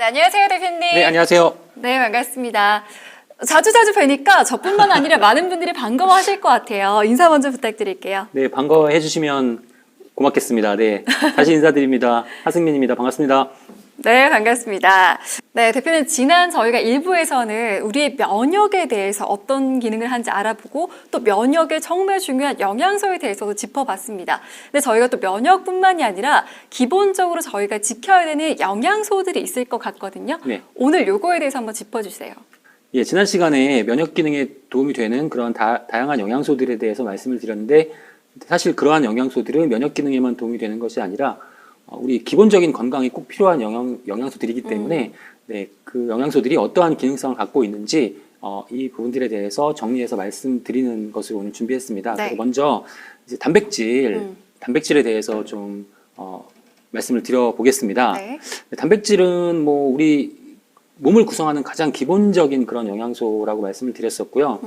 안녕하세요, 대표님. 네, 안녕하세요. 네, 반갑습니다. 자주 뵈니까 저뿐만 아니라 많은 분들이 반가워하실 것 같아요. 인사 먼저 부탁드릴게요. 네, 반가워해 주시면 고맙겠습니다. 네, 다시 인사드립니다. 하승민입니다. 반갑습니다. 네, 반갑습니다. 네, 대표님, 지난 저희가 1부에서는 우리의 면역에 대해서 어떤 기능을 하는지 알아보고 또 면역의 정말 중요한 영양소에 대해서도 짚어봤습니다. 근데 저희가 또 면역뿐만이 아니라 기본적으로 저희가 지켜야 되는 영양소들이 있을 것 같거든요. 네. 오늘 요거에 대해서 한번 짚어주세요. 예, 지난 시간에 면역 기능에 도움이 되는 그런 다양한 영양소들에 대해서 말씀을 드렸는데 사실 그러한 영양소들은 면역 기능에만 도움이 되는 것이 아니라 우리 기본적인 건강에 꼭 필요한 영양소들이기 때문에 네, 그 영양소들이 어떠한 기능성을 갖고 있는지 이 부분들에 대해서 정리해서 말씀드리는 것을 오늘 준비했습니다. 네. 그래서 먼저 이제 단백질에 대해서 좀 말씀을 드려보겠습니다. 네. 단백질은 뭐 우리 몸을 구성하는 가장 기본적인 그런 영양소라고 말씀을 드렸었고요.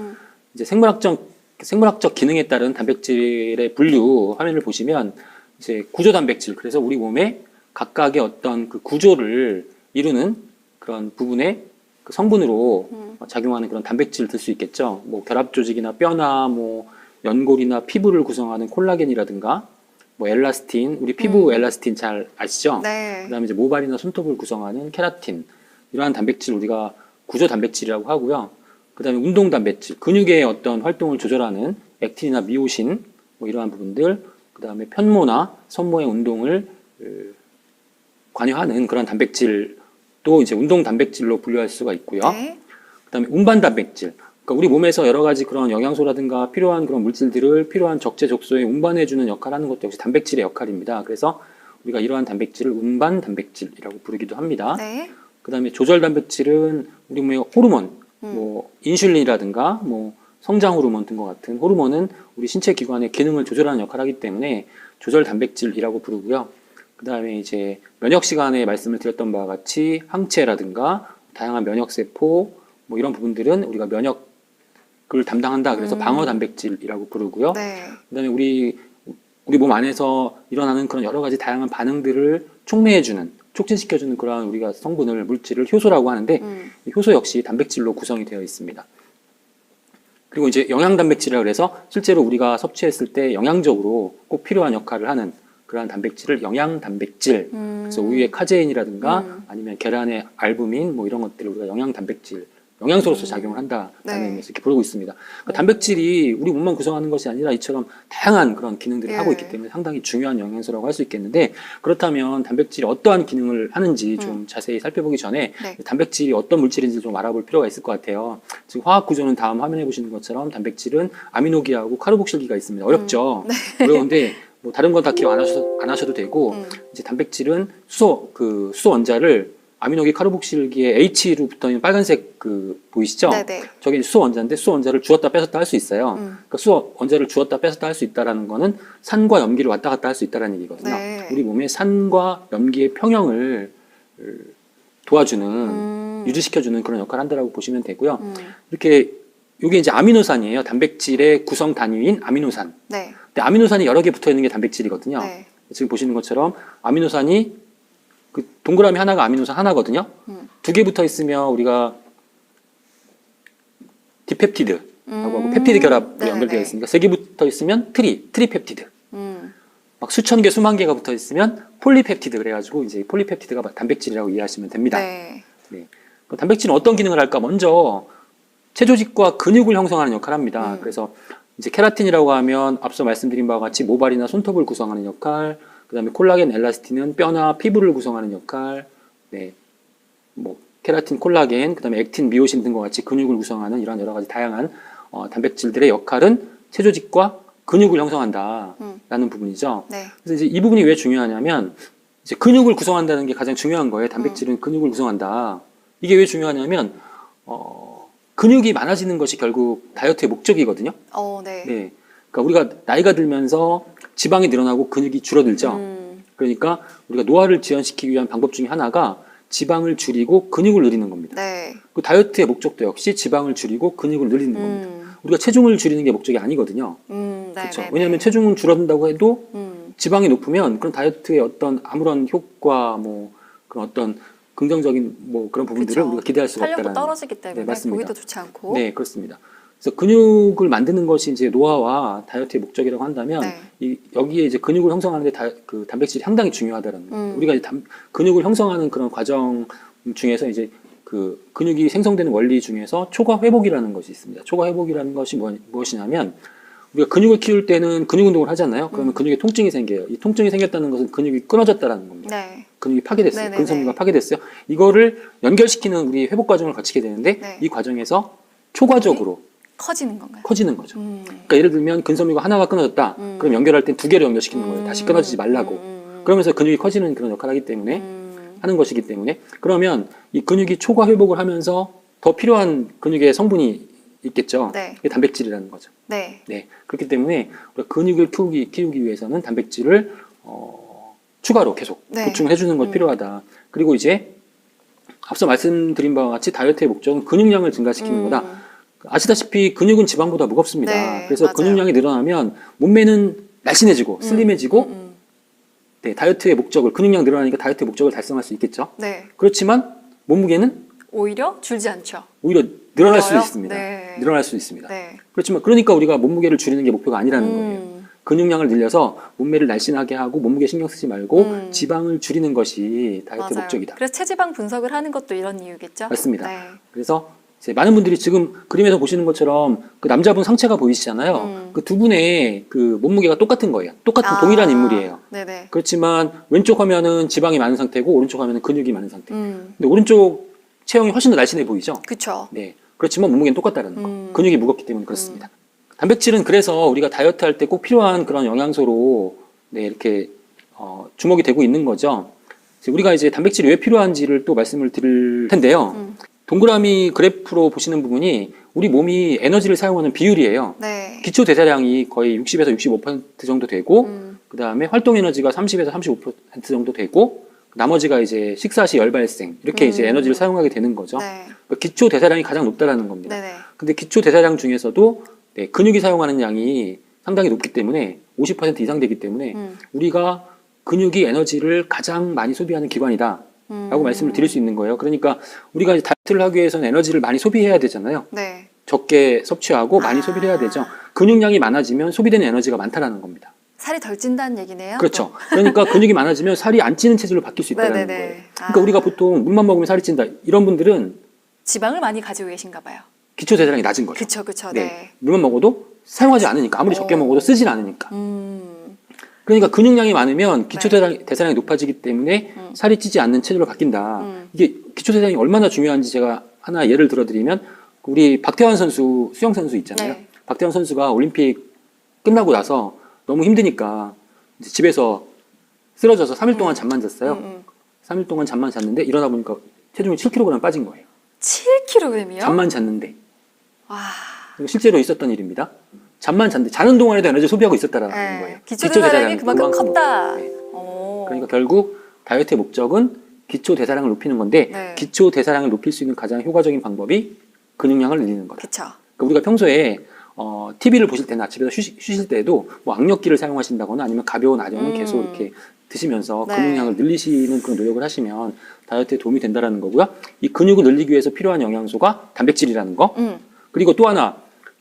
이제 생물학적 기능에 따른 단백질의 분류 화면을 보시면 이제 구조 단백질, 그래서 우리 몸에 각각의 어떤 그 구조를 이루는 그런 부분의 그 성분으로 작용하는 그런 단백질을 들 수 있겠죠. 뭐 결합 조직이나 뼈나 뭐 연골이나 피부를 구성하는 콜라겐이라든가 뭐 엘라스틴, 우리 피부 엘라스틴 잘 아시죠? 네. 그다음에 이제 모발이나 손톱을 구성하는 케라틴, 이러한 단백질 우리가 구조 단백질이라고 하고요. 그다음에 운동 단백질, 근육의 어떤 활동을 조절하는 액틴이나 미오신, 뭐 이러한 부분들, 그다음에 편모나 손모의 운동을 관여하는 그런 단백질도 이제 운동 단백질로 분류할 수가 있고요. 네. 그다음에 운반 단백질, 그러니까 우리 몸에서 여러 가지 그런 영양소라든가 필요한 그런 물질들을 필요한 적재적소에 운반해주는 역할을 하는 것도 역시 단백질의 역할입니다. 그래서 우리가 이러한 단백질을 운반 단백질이라고 부르기도 합니다. 네. 그다음에 조절 단백질은 우리 몸의 호르몬, 뭐 인슐린이라든가 뭐 성장 호르몬 등과 같은 호르몬은 우리 신체 기관의 기능을 조절하는 역할을 하기 때문에 조절 단백질이라고 부르고요. 그다음에 이제 면역 시간에 말씀을 드렸던 바와 같이 항체라든가 다양한 면역 세포 뭐 이런 부분들은 우리가 면역을 담당한다. 그래서 방어 단백질이라고 부르고요. 네. 그다음에 우리 몸 안에서 일어나는 그런 여러 가지 다양한 반응들을 촉진시켜주는 그런 우리가 성분을 물질을 효소라고 하는데 이 효소 역시 단백질로 구성이 되어 있습니다. 그리고 이제 영양 단백질이라 그래서 실제로 우리가 섭취했을 때 영양적으로 꼭 필요한 역할을 하는 그러한 단백질을 영양 단백질. 그래서 우유의 카제인이라든가 아니면 계란의 알부민 뭐 이런 것들을 우리가 영양 단백질, 영양소로서 작용을 한다라는 의미에서 이렇게 부르고 있습니다. 그러니까 단백질이 우리 몸만 구성하는 것이 아니라 이처럼 다양한 그런 기능들을 하고 있기 때문에 상당히 중요한 영양소라고 할 수 있겠는데, 그렇다면 단백질이 어떠한 기능을 하는지 좀 자세히 살펴보기 전에 단백질이 어떤 물질인지 좀 알아볼 필요가 있을 것 같아요. 지금 화학 구조는 다음 화면에 보시는 것처럼 단백질은 아미노기하고 카르복실기가 있습니다. 어렵죠? 어려운데 뭐 다른 건 다 기억 안 하셔도 되고 이제 단백질은 수소 원자를 아미노기 카르복실기의 H로 붙어있는 빨간색 그 보이시죠? 네네. 저게 수소 원자인데 수소 원자를 주었다 뺐었다 할 수 있어요. 그러니까 수소 원자를 주었다 뺐었다 할 수 있다라는 거는 산과 염기를 왔다 갔다 할 수 있다라는 얘기거든요. 네. 우리 몸의 산과 염기의 평형을 도와주는 유지시켜주는 그런 역할을 한다라고 보시면 되고요. 이렇게 이게 이제 아미노산이에요. 단백질의 구성 단위인 아미노산. 네. 근데 아미노산이 여러 개 붙어 있는 게 단백질이거든요. 네. 지금 보시는 것처럼 아미노산이 그 동그라미 하나가 아미노산 하나거든요. 두 개 붙어 있으면 우리가 디펩티드라고 하고 펩티드 결합으로 연결되어 있으니까 세 개 붙어 있으면 트리펩티드. 막 수천 개, 수만 개가 붙어 있으면 폴리펩티드 그래가지고 이제 폴리펩티드가 단백질이라고 이해하시면 됩니다. 네. 네. 단백질은 어떤 기능을 할까? 먼저 체조직과 근육을 형성하는 역할을 합니다. 그래서 이제 케라틴이라고 하면 앞서 말씀드린 바와 같이 모발이나 손톱을 구성하는 역할, 그다음에 콜라겐, 엘라스틴은 뼈나 피부를 구성하는 역할, 네, 뭐 케라틴, 콜라겐, 그다음에 액틴, 미오신 등과 같이 근육을 구성하는 이런 여러 가지 다양한 단백질들의 역할은 체조직과 근육을 형성한다라는 부분이죠. 네. 그래서 이제 이 부분이 왜 중요하냐면 이제 근육을 구성한다는 게 가장 중요한 거예요. 단백질은 근육을 구성한다. 이게 왜 중요하냐면 근육이 많아지는 것이 결국 다이어트의 목적이거든요. 네. 네. 그러니까 우리가 나이가 들면서 지방이 늘어나고 근육이 줄어들죠. 그러니까 우리가 노화를 지연시키기 위한 방법 중에 하나가 지방을 줄이고 근육을 늘리는 겁니다. 네. 그 다이어트의 목적도 역시 지방을 줄이고 근육을 늘리는 겁니다. 우리가 체중을 줄이는 게 목적이 아니거든요. 네. 그렇죠. 왜냐하면 체중은 줄어든다고 해도 지방이 높으면 그런 다이어트의 어떤 아무런 효과, 뭐 그런 어떤 긍정적인 뭐 그런 부분들을 그쵸. 우리가 기대할 수가 탄력도 없다라는. 떨어지기 때문에 네, 맞습니다. 보기도 좋지 않고. 네, 그렇습니다. 그래서 근육을 만드는 것이 이제 노화와 다이어트의 목적이라고 한다면 네. 여기에 이제 근육을 형성하는데 그 단백질이 상당히 중요하다는 거예요. 음. 우리가 이제 근육을 형성하는 그런 과정 중에서 이제 그 근육이 생성되는 원리 중에서 초과 회복이라는 것이 있습니다. 초과 회복이라는 것이 무엇이냐면 우리가 근육을 키울 때는 근육 운동을 하잖아요. 그러면 근육에 통증이 생겨요. 이 통증이 생겼다는 것은 근육이 끊어졌다는 겁니다. 네. 근육이 파괴됐어요. 네네네. 근섬유가 파괴됐어요. 이거를 연결시키는 우리 회복 과정을 거치게 되는데 네. 이 과정에서 초과적으로 커지는 건가요? 커지는 거죠. 그러니까 예를 들면 근섬유가 하나가 끊어졌다. 그럼 연결할 땐 두 개를 연결시키는 거예요. 다시 끊어지지 말라고. 그러면서 근육이 커지는 그런 역할을 하기 때문에 하는 것이기 때문에 그러면 이 근육이 초과 회복을 하면서 더 필요한 근육의 성분이 있겠죠. 네. 그게 단백질이라는 거죠. 네. 네. 그렇기 때문에 우리가 근육을 키우기 위해서는 단백질을 추가로 계속 네. 보충을 해주는 것이 필요하다. 그리고 이제 앞서 말씀드린 바와 같이 다이어트의 목적은 근육량을 증가시키는 거다. 아시다시피 근육은 지방보다 무겁습니다. 네, 그래서 맞아요. 근육량이 늘어나면 몸매는 날씬해지고 슬림해지고 네, 다이어트의 목적을 근육량 늘어나니까 다이어트의 목적을 달성할 수 있겠죠. 네. 그렇지만 몸무게는 오히려 줄지 않죠. 오히려 늘어날 수 늘어요? 있습니다. 네. 늘어날 수 있습니다. 네. 그렇지만 그러니까 우리가 몸무게를 줄이는 게 목표가 아니라는 거예요. 근육량을 늘려서 몸매를 날씬하게 하고 몸무게 신경 쓰지 말고 지방을 줄이는 것이 다이어트 맞아요. 목적이다. 그래서 체지방 분석을 하는 것도 이런 이유겠죠. 맞습니다. 네. 그래서 이제 많은 분들이 지금 그림에서 보시는 것처럼 그 남자분 상체가 보이시잖아요. 그 두 분의 그 몸무게가 똑같은 거예요. 똑같은 동일한 인물이에요. 네네. 그렇지만 왼쪽 화면은 지방이 많은 상태고 오른쪽 화면은 근육이 많은 상태. 음. 근데 오른쪽 체형이 훨씬 더 날씬해 보이죠. 그쵸. 네. 그렇지만 몸무게는 똑같다는 거. 근육이 무겁기 때문에 그렇습니다. 단백질은 그래서 우리가 다이어트 할 때 꼭 필요한 그런 영양소로 네, 이렇게 주목이 되고 있는 거죠. 우리가 이제 단백질이 왜 필요한지를 또 말씀을 드릴 텐데요. 동그라미 그래프로 보시는 부분이 우리 몸이 에너지를 사용하는 비율이에요. 네. 기초 대사량이 거의 60에서 65% 정도 되고, 그 다음에 활동 에너지가 30에서 35% 정도 되고, 나머지가 이제 식사 시 열 발생 이렇게 이제 에너지를 사용하게 되는 거죠. 네. 그러니까 기초 대사량이 가장 높다라는 겁니다. 네네. 근데 기초 대사량 중에서도 네, 근육이 사용하는 양이 상당히 높기 때문에 50% 이상 되기 때문에 우리가 근육이 에너지를 가장 많이 소비하는 기관이다. 라고 말씀을 드릴 수 있는 거예요. 그러니까 우리가 이제 다이어트를 하기 위해서는 에너지를 많이 소비해야 되잖아요. 네. 적게 섭취하고 많이 소비를 해야 되죠. 근육량이 많아지면 소비되는 에너지가 많다라는 겁니다. 살이 덜 찐다는 얘기네요. 그렇죠. 그러니까 근육이 많아지면 살이 안 찌는 체질로 바뀔 수 있다는 네네네. 거예요. 그러니까 우리가 보통 물만 먹으면 살이 찐다. 이런 분들은 지방을 많이 가지고 계신가 봐요. 기초 대사량이 낮은 거죠. 그쵸, 그쵸. 네. 네. 물만 먹어도 사용하지 않으니까 아무리 적게 먹어도 쓰질 않으니까. 그러니까 근육량이 많으면 기초 대사량이 높아지기 때문에 살이 찌지 않는 체질로 바뀐다. 이게 기초 대사량이 얼마나 중요한지 제가 하나 예를 들어드리면 우리 박태환 선수 수영 선수 있잖아요. 네. 박태환 선수가 올림픽 끝나고 나서 너무 힘드니까 이제 집에서 쓰러져서 3일 동안 잠만 잤어요. 3일 동안 잠만 잤는데 일어나 보니까 체중이 7kg 빠진 거예요. 7kg이요? 잠만 잤는데. 와. 이거 실제로 있었던 일입니다. 잠만 잤는데 자는 동안에도 에너지 소비하고 있었다라는 네. 거예요. 기초 대사량이 그만큼 그만큼 컸다. 네. 오. 그러니까 결국 다이어트의 목적은 기초 대사량을 높이는 건데 네. 기초 대사량을 높일 수 있는 가장 효과적인 방법이 근육량을 늘리는 거다. 그쵸. 그러니까 우리가 평소에 TV를 보실 때나 집에서 쉬실 때도 뭐 악력기를 사용하신다거나 아니면 가벼운 아령을 계속 이렇게 드시면서 네. 근육량을 늘리시는 그런 노력을 하시면 다이어트에 도움이 된다라는 거고요. 이 근육을 늘리기 위해서 필요한 영양소가 단백질이라는 거. 그리고 또 하나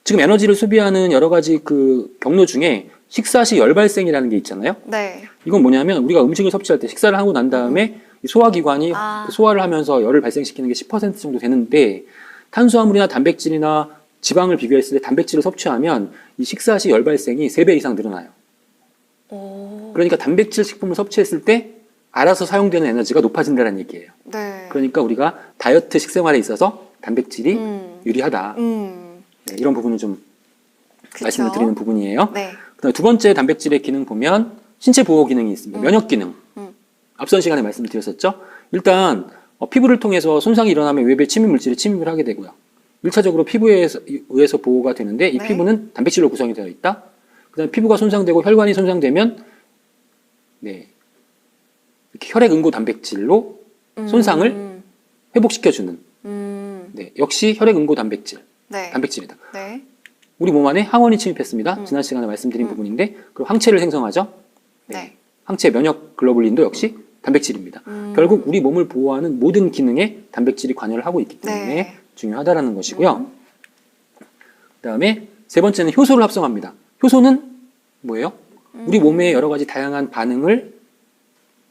지금 에너지를 소비하는 여러 가지 그 경로 중에 식사 시 열 발생이라는 게 있잖아요. 네. 이건 뭐냐면 우리가 음식을 섭취할 때 식사를 하고 난 다음에 이 소화기관이 그 소화를 하면서 열을 발생시키는 게 10% 정도 되는데 탄수화물이나 단백질이나 지방을 비교했을 때 단백질을 섭취하면 이 식사 시 열 발생이 3배 이상 늘어나요. 오. 그러니까 단백질 식품을 섭취했을 때 알아서 사용되는 에너지가 높아진다는 얘기예요. 네. 그러니까 우리가 다이어트 식생활에 있어서 단백질이 유리하다. 네, 이런 부분을 좀 그쵸. 말씀을 드리는 부분이에요. 네. 그다음에 두 번째 단백질의 기능 보면 신체 보호 기능이 있습니다. 면역 기능. 앞선 시간에 말씀을 드렸었죠. 일단 피부를 통해서 손상이 일어나면 외부에 침입 물질이 침입을 하게 되고요. 1차적으로 피부에 의해서 보호가 되는데 이 네. 피부는 단백질로 구성이 되어 있다. 그다음에 피부가 손상되고 혈관이 손상되면 네, 이렇게 혈액 응고 단백질로 손상을 회복시켜주는 네, 역시 혈액 응고 단백질, 네. 단백질이다. 네. 우리 몸 안에 항원이 침입했습니다. 지난 시간에 말씀드린 부분인데 그리고 항체를 생성하죠. 네. 항체 면역 글로불린도 역시 단백질입니다. 결국 우리 몸을 보호하는 모든 기능에 단백질이 관여를 하고 있기 때문에 네. 중요하다라는 것이고요. 그다음에 세 번째는 효소를 합성합니다. 효소는 뭐예요? 우리 몸의 여러 가지 다양한 반응을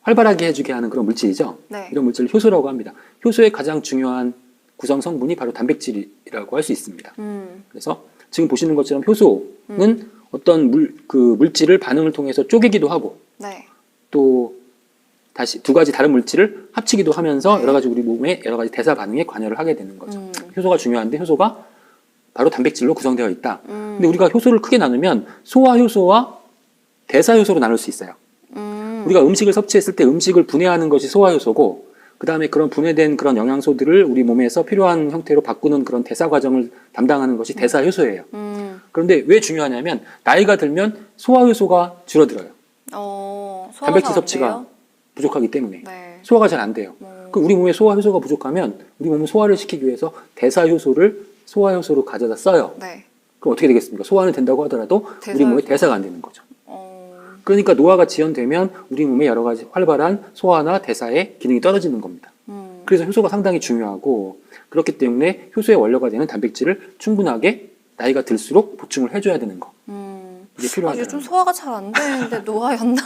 활발하게 해주게 하는 그런 물질이죠. 네. 이런 물질을 효소라고 합니다. 효소의 가장 중요한 구성 성분이 바로 단백질이라고 할 수 있습니다. 그래서 지금 보시는 것처럼 효소는 어떤 물질을 반응을 통해서 쪼개기도 하고 네. 또 다시 두 가지 다른 물질을 합치기도 하면서 네. 여러 가지 우리 몸의 여러 가지 대사 반응에 관여를 하게 되는 거죠. 효소가 중요한데 효소가 바로 단백질로 구성되어 있다. 근데 우리가 효소를 크게 나누면 소화 효소와 대사 효소로 나눌 수 있어요. 우리가 음식을 섭취했을 때 음식을 분해하는 것이 소화 효소고 그 다음에 그런 분해된 그런 영양소들을 우리 몸에서 필요한 형태로 바꾸는 그런 대사 과정을 담당하는 것이 대사 효소예요. 그런데 왜 중요하냐면 나이가 들면 소화 효소가 줄어들어요. 단백질 섭취가 부족하기 때문에 네. 소화가 잘 안 돼요. 그 우리 몸에 소화 효소가 부족하면 우리 몸은 소화를 시키기 위해서 대사 효소를 소화 효소로 가져다 써요. 네. 그럼 어떻게 되겠습니까? 소화는 된다고 하더라도 우리 몸에 대사가 안 되는 거죠. 어, 그러니까 노화가 지연되면 우리 몸에 여러 가지 활발한 소화나 대사의 기능이 떨어지는 겁니다. 그래서 효소가 상당히 중요하고 그렇기 때문에 효소의 원료가 되는 단백질을 충분하게 나이가 들수록 보충을 해줘야 되는 거. 이게 필요하다. 요즘 소화가 잘 안 되는데 노화였나?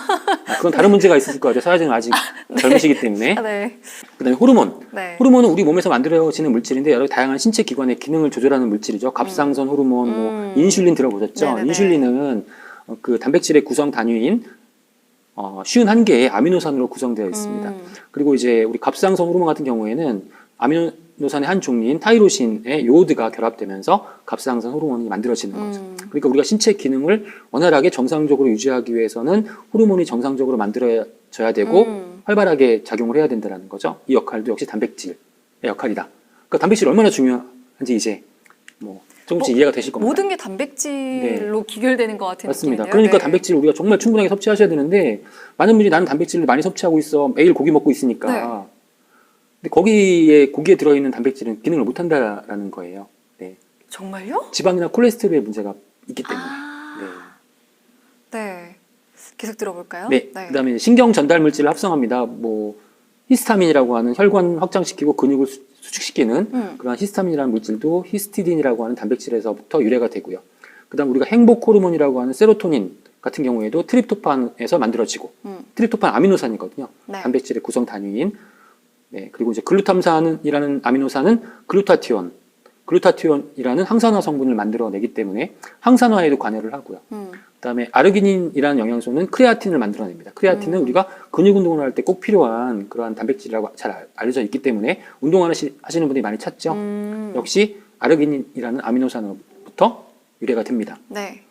그건 다른 문제가 있을 것 같아요. 사회자는 아직 젊으시기 때문에. 네. 그다음에 호르몬. 네. 호르몬은 우리 몸에서 만들어지는 물질인데 여러 다양한 신체 기관의 기능을 조절하는 물질이죠. 갑상선 호르몬, 뭐 인슐린 들어보셨죠? 네네네. 인슐린은 그 단백질의 구성 단위인 51개의 아미노산으로 구성되어 있습니다. 그리고 이제 우리 갑상선 호르몬 같은 경우에는 아미노산의 한 종류인 타이로신의 요오드가 결합되면서 갑상선 호르몬이 만들어지는 거죠. 그러니까 우리가 신체 기능을 원활하게 정상적으로 유지하기 위해서는 호르몬이 정상적으로 만들어져야 되고 활발하게 작용을 해야 된다는 거죠. 이 역할도 역시 단백질의 역할이다. 그러니까 단백질이 얼마나 중요한지 이제 뭐 조금씩 이해가 되실 겁니다. 모든 게 단백질로 기결되는 것 같은 맞습니다. 느낌이네요. 그러니까 네. 단백질을 우리가 정말 충분하게 섭취하셔야 되는데 많은 분들이 나는 단백질을 많이 섭취하고 있어. 매일 고기 먹고 있으니까. 네. 근데 고기에 들어있는 단백질은 기능을 못한다라는 거예요. 네. 정말요? 지방이나 콜레스테롤의 문제가 있기 때문에. 네. 계속 들어볼까요? 네. 그다음에 신경 전달 물질을 합성합니다. 뭐 히스타민이라고 하는 혈관 확장시키고 근육을 수축시키는 그런 히스타민이라는 물질도 히스티딘이라고 하는 단백질에서부터 유래가 되고요. 그다음 우리가 행복 호르몬이라고 하는 세로토닌 같은 경우에도 트립토판에서 만들어지고 트립토판 아미노산이거든요. 네. 단백질의 구성 단위인. 네. 그리고 이제 글루탐산이라는 아미노산은 글루타티온이라는 항산화 성분을 만들어내기 때문에 항산화에도 관여를 하고요. 그다음에 아르기닌이라는 영양소는 크레아틴을 만들어냅니다. 크레아틴은 우리가 근육 운동을 할 때 꼭 필요한 그러한 단백질이라고 잘 알려져 있기 때문에 운동하시는 분들이 많이 찾죠. 역시 아르기닌이라는 아미노산으로부터 유래가 됩니다. 네.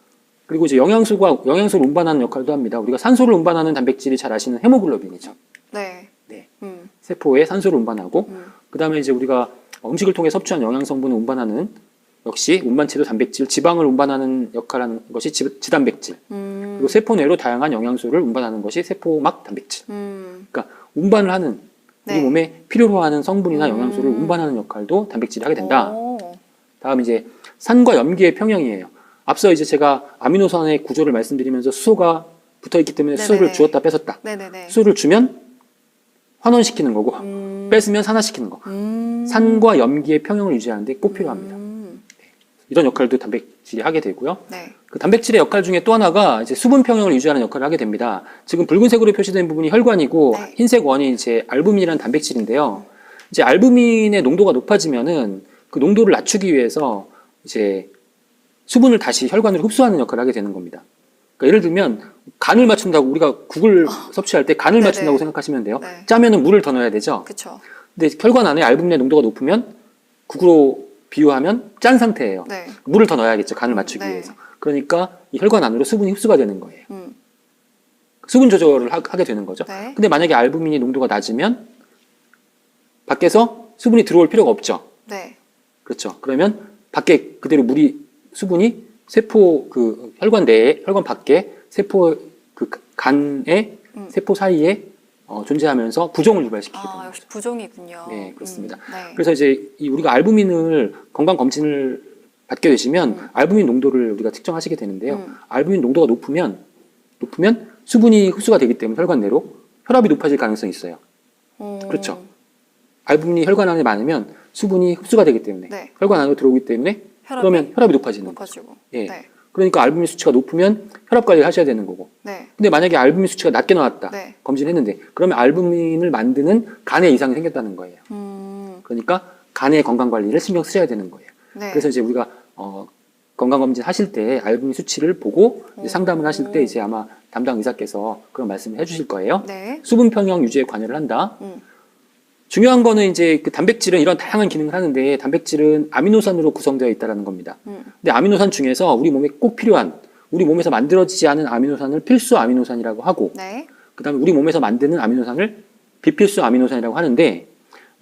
그리고 이제 영양소를 운반하는 역할도 합니다. 우리가 산소를 운반하는 단백질이 잘 아시는 헤모글로빈이죠. 네. 네. 세포에 세포에 산소를 운반하고 그다음에 이제 우리가 음식을 통해 섭취한 영양 성분을 운반하는 역시 운반체도 단백질, 지방을 운반하는 역할을 하는 것이 지단백질. 그리고 세포 내로 다양한 영양소를 운반하는 것이 세포막 단백질. 그러니까 운반을 하는 우리 네. 몸에 필요로 하는 성분이나 영양소를 운반하는 역할도 단백질이 하게 된다. 오. 다음 이제 산과 염기의 평형이에요. 앞서 이제 제가 아미노산의 구조를 말씀드리면서 수소가 붙어 있기 때문에 네네네. 수소를 주었다 뺐었다. 네네네. 수소를 주면 환원시키는 거고 뺐으면 산화시키는 거. 산과 염기의 평형을 유지하는데 꼭 필요합니다. 이런 역할도 단백질이 하게 되고요. 네. 그 단백질의 역할 중에 또 하나가 이제 수분 평형을 유지하는 역할을 하게 됩니다. 지금 붉은색으로 표시된 부분이 혈관이고 네. 흰색 원이 이제 알부민이라는 단백질인데요. 이제 알부민의 농도가 높아지면은 그 농도를 낮추기 위해서 이제 수분을 다시 혈관으로 흡수하는 역할을 하게 되는 겁니다. 그러니까 예를 들면 간을 맞춘다고 우리가 국을 섭취할 때 간을 네네. 맞춘다고 생각하시면 돼요. 네. 짜면은 물을 더 넣어야 되죠. 그렇죠. 근데 혈관 안에 알부민의 농도가 높으면 국으로 비유하면 짠 상태예요. 네. 물을 더 넣어야겠죠. 간을 맞추기 네. 위해서. 그러니까 이 혈관 안으로 수분이 흡수가 되는 거예요. 음. 수분 조절을 하게 되는 거죠. 네. 근데 만약에 알부민이 농도가 낮으면 밖에서 수분이 들어올 필요가 없죠. 네. 그렇죠. 그러면 밖에 그대로 수분이 세포 그 혈관 내에, 혈관 밖에 세포 그 간에 세포 사이에 존재하면서 부종을 유발시키게 됩니다. 역시 부종이군요. 네, 그렇습니다. 네. 그래서 이제 우리가 알부민을 건강 검진을 받게 되시면 알부민 농도를 우리가 측정하시게 되는데요. 알부민 농도가 높으면 수분이 흡수가 되기 때문에 혈관 내로 혈압이 높아질 가능성이 있어요. 그렇죠. 알부민이 혈관 안에 많으면 수분이 흡수가 되기 때문에 네. 혈관 안으로 들어오기 때문에 그러면 혈압이 높아지는 거죠. 높아지고. 예. 네. 그러니까 알부민 수치가 높으면 혈압 관리를 하셔야 되는 거고. 네. 근데 만약에 알부민 수치가 낮게 나왔다. 네. 검진했는데 그러면 알부민을 만드는 간에 이상이 생겼다는 거예요. 그러니까 간의 건강 관리를 신경 쓰셔야 되는 거예요. 네. 그래서 이제 우리가 건강검진 하실 때 알부민 수치를 보고 이제 상담을 하실 때 이제 아마 담당 의사께서 그런 말씀을 해주실 거예요. 네. 수분 평형 유지에 관여를 한다. 음. 중요한 거는 이제 그 단백질은 이런 다양한 기능을 하는데 단백질은 아미노산으로 구성되어 있다는 겁니다. 근데 아미노산 중에서 우리 몸에 꼭 필요한 우리 몸에서 만들어지지 않은 아미노산을 필수 아미노산이라고 하고 네. 그다음에 우리 몸에서 만드는 아미노산을 비필수 아미노산이라고 하는데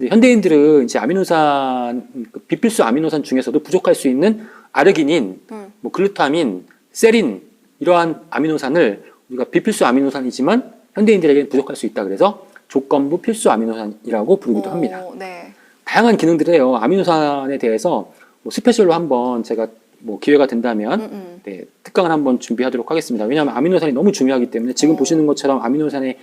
현대인들은 이제 아미노산 비필수 아미노산 중에서도 부족할 수 있는 아르기닌, 뭐 글루타민, 세린 이러한 아미노산을 우리가 비필수 아미노산이지만 현대인들에게는 부족할 수 있다. 그래서 조건부 필수 아미노산이라고 부르기도 합니다. 네. 다양한 기능들을 해요. 아미노산에 대해서 뭐 스페셜로 한번 제가 뭐 기회가 된다면 네, 특강을 한번 준비하도록 하겠습니다. 왜냐하면 아미노산이 너무 중요하기 때문에 지금 보시는 것처럼 아미노산의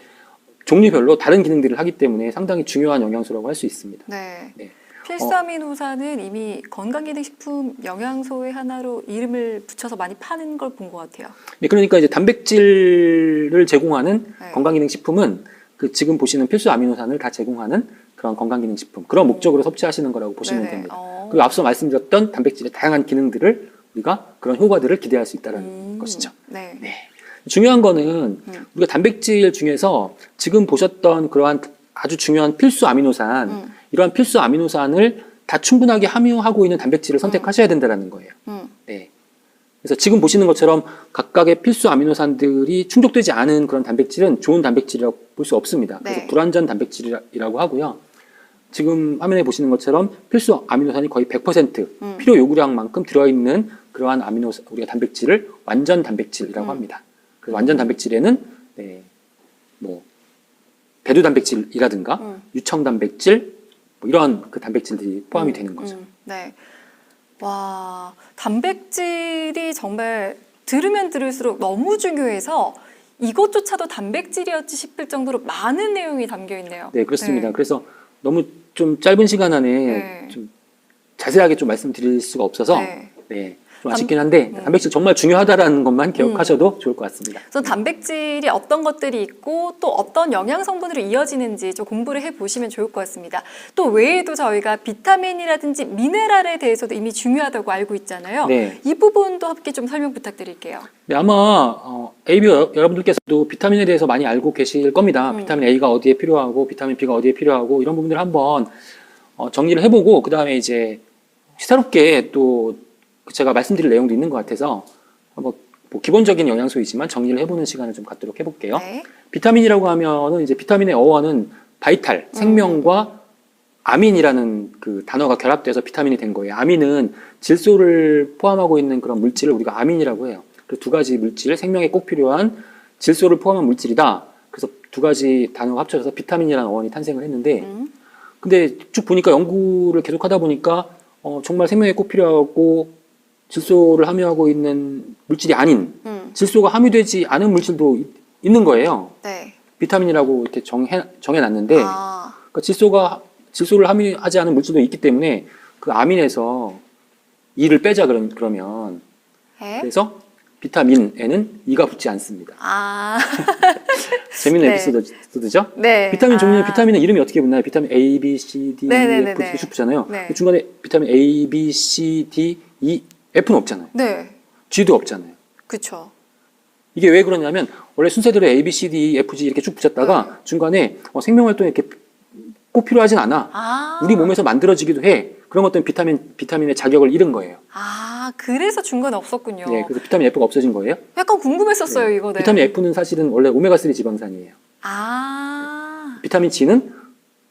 종류별로 다른 기능들을 하기 때문에 상당히 중요한 영양소라고 할 수 있습니다. 네. 네. 필수아미노산은 이미 건강기능식품 영양소의 하나로 이름을 붙여서 많이 파는 걸 본 것 같아요. 네, 그러니까 이제 단백질을 제공하는 네. 건강기능식품은 그 지금 보시는 필수 아미노산을 다 제공하는 그런 건강기능식품 그런 목적으로 섭취하시는 거라고 보시면 네네. 됩니다. 그리고 앞서 말씀드렸던 단백질의 다양한 기능들을 우리가 그런 효과들을 기대할 수 있다는 것이죠. 네. 네. 중요한 거는 우리가 단백질 중에서 지금 보셨던 그러한 아주 중요한 필수 아미노산 이러한 필수 아미노산을 다 충분하게 함유하고 있는 단백질을 선택하셔야 된다는 거예요. 네. 그래서 지금 보시는 것처럼 각각의 필수 아미노산들이 충족되지 않은 그런 단백질은 좋은 단백질이라고 볼 수 없습니다. 그래서 네. 불완전 단백질이라고 하고요. 지금 화면에 보시는 것처럼 필수 아미노산이 거의 100% 필요 요구량만큼 들어있는 그러한 우리가 단백질을 완전 단백질이라고 합니다. 그래서 완전 단백질에는 네, 뭐 배두 단백질이라든가 유청 단백질 뭐 이런 그 단백질들이 포함이 되는 거죠. 네. 와, 단백질이 정말 들으면 들을수록 너무 중요해서 이것조차도 단백질이었지 싶을 정도로 많은 내용이 담겨 있네요. 네, 그렇습니다. 네. 그래서 너무 좀 짧은 시간 안에 네. 좀 자세하게 좀 말씀드릴 수가 없어서 네. 네, 좀 아쉽긴 한데 단백질 정말 중요하다라는 것만 기억하셔도 좋을 것 같습니다. 그래서 단백질이 어떤 것들이 있고 또 어떤 영양 성분으로 이어지는지 좀 공부를 해보시면 좋을 것 같습니다. 또 외에도 저희가 비타민이라든지 미네랄에 대해서도 이미 중요하다고 알고 있잖아요. 네. 이 부분도 함께 좀 설명 부탁드릴게요. 네, 아마 AB 여러분들께서도 비타민에 대해서 많이 알고 계실 겁니다. 비타민 A가 어디에 필요하고 비타민 B가 어디에 필요하고 이런 부분들을 한번 정리를 해보고 그 다음에 이제 새롭게 또 제가 말씀드릴 내용도 있는 것 같아서 뭐 기본적인 영양소이지만 정리를 해보는 시간을 좀 갖도록 해볼게요. 네. 비타민이라고 하면은 이제 비타민의 어원은 바이탈, 생명과 아민이라는 그 단어가 결합돼서 비타민이 된 거예요. 아민은 질소를 포함하고 있는 그런 물질을 우리가 아민이라고 해요. 그 두 가지 물질, 생명에 꼭 필요한 질소를 포함한 물질이다. 그래서 두 가지 단어가 합쳐져서 비타민이라는 어원이 탄생을 했는데 근데 쭉 보니까 연구를 계속 하다 보니까 정말 생명에 꼭 필요하고 질소를 함유하고 있는 물질이 아닌 질소가 함유되지 않은 물질도 있는 거예요. 네. 비타민이라고 이렇게 정해놨는데 그러니까 질소를 함유하지 않은 물질도 있기 때문에 그 아민에서 E를 빼자 그러면 네. 그래서 비타민에는 E가 붙지 않습니다. 재밌는 네. 에피소드죠? 네. 비타민은 이름이 어떻게 붙나요? 비타민 A, B, C, D, E, 네네네네. F 이렇게 쭉 붙잖아요. 네. 그 중간에 비타민 A, B, C, D, E, F는 없잖아요. 네. G도 없잖아요. 그렇죠. 이게 왜 그러냐면 원래 순서대로 A, B, C, D, E, F, G 이렇게 쭉 붙였다가 중간에 생명활동에 이렇게 꼭 필요하진 않아. 우리 몸에서 만들어지기도 해. 그런 것들은 비타민의 자격을 잃은 거예요. 그래서 중간에 없었군요. 네, 그래서 비타민 F가 없어진 거예요. 약간 궁금했었어요, 네. 이거. 네. 비타민 F는 사실은 원래 오메가3 지방산이에요. 비타민 G는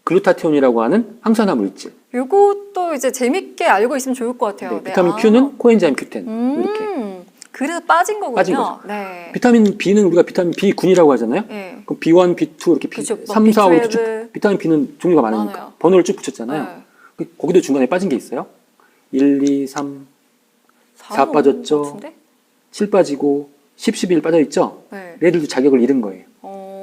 글루타티온이라고 하는 항산화 물질. 요것도 이제 재밌게 알고 있으면 좋을 것 같아요. 네, 비타민 Q는 코엔자임 Q10. 이렇게. 그래서 빠진 거군요. 빠진 거죠. 네. 비타민 B는 우리가 비타민 B군이라고 하잖아요. 네. 그럼 B1, B2 이렇게 그쵸, 3, 4, 5 B12. 쭉 비타민 B는 종류가 많으니까 많아요. 번호를 쭉 붙였잖아요. 네. 거기도 중간에 빠진 게 있어요. 1, 2, 3, 4 빠졌죠. 7 빠지고 10, 11 빠져 있죠. 네. 얘들도 자격을 잃은 거예요.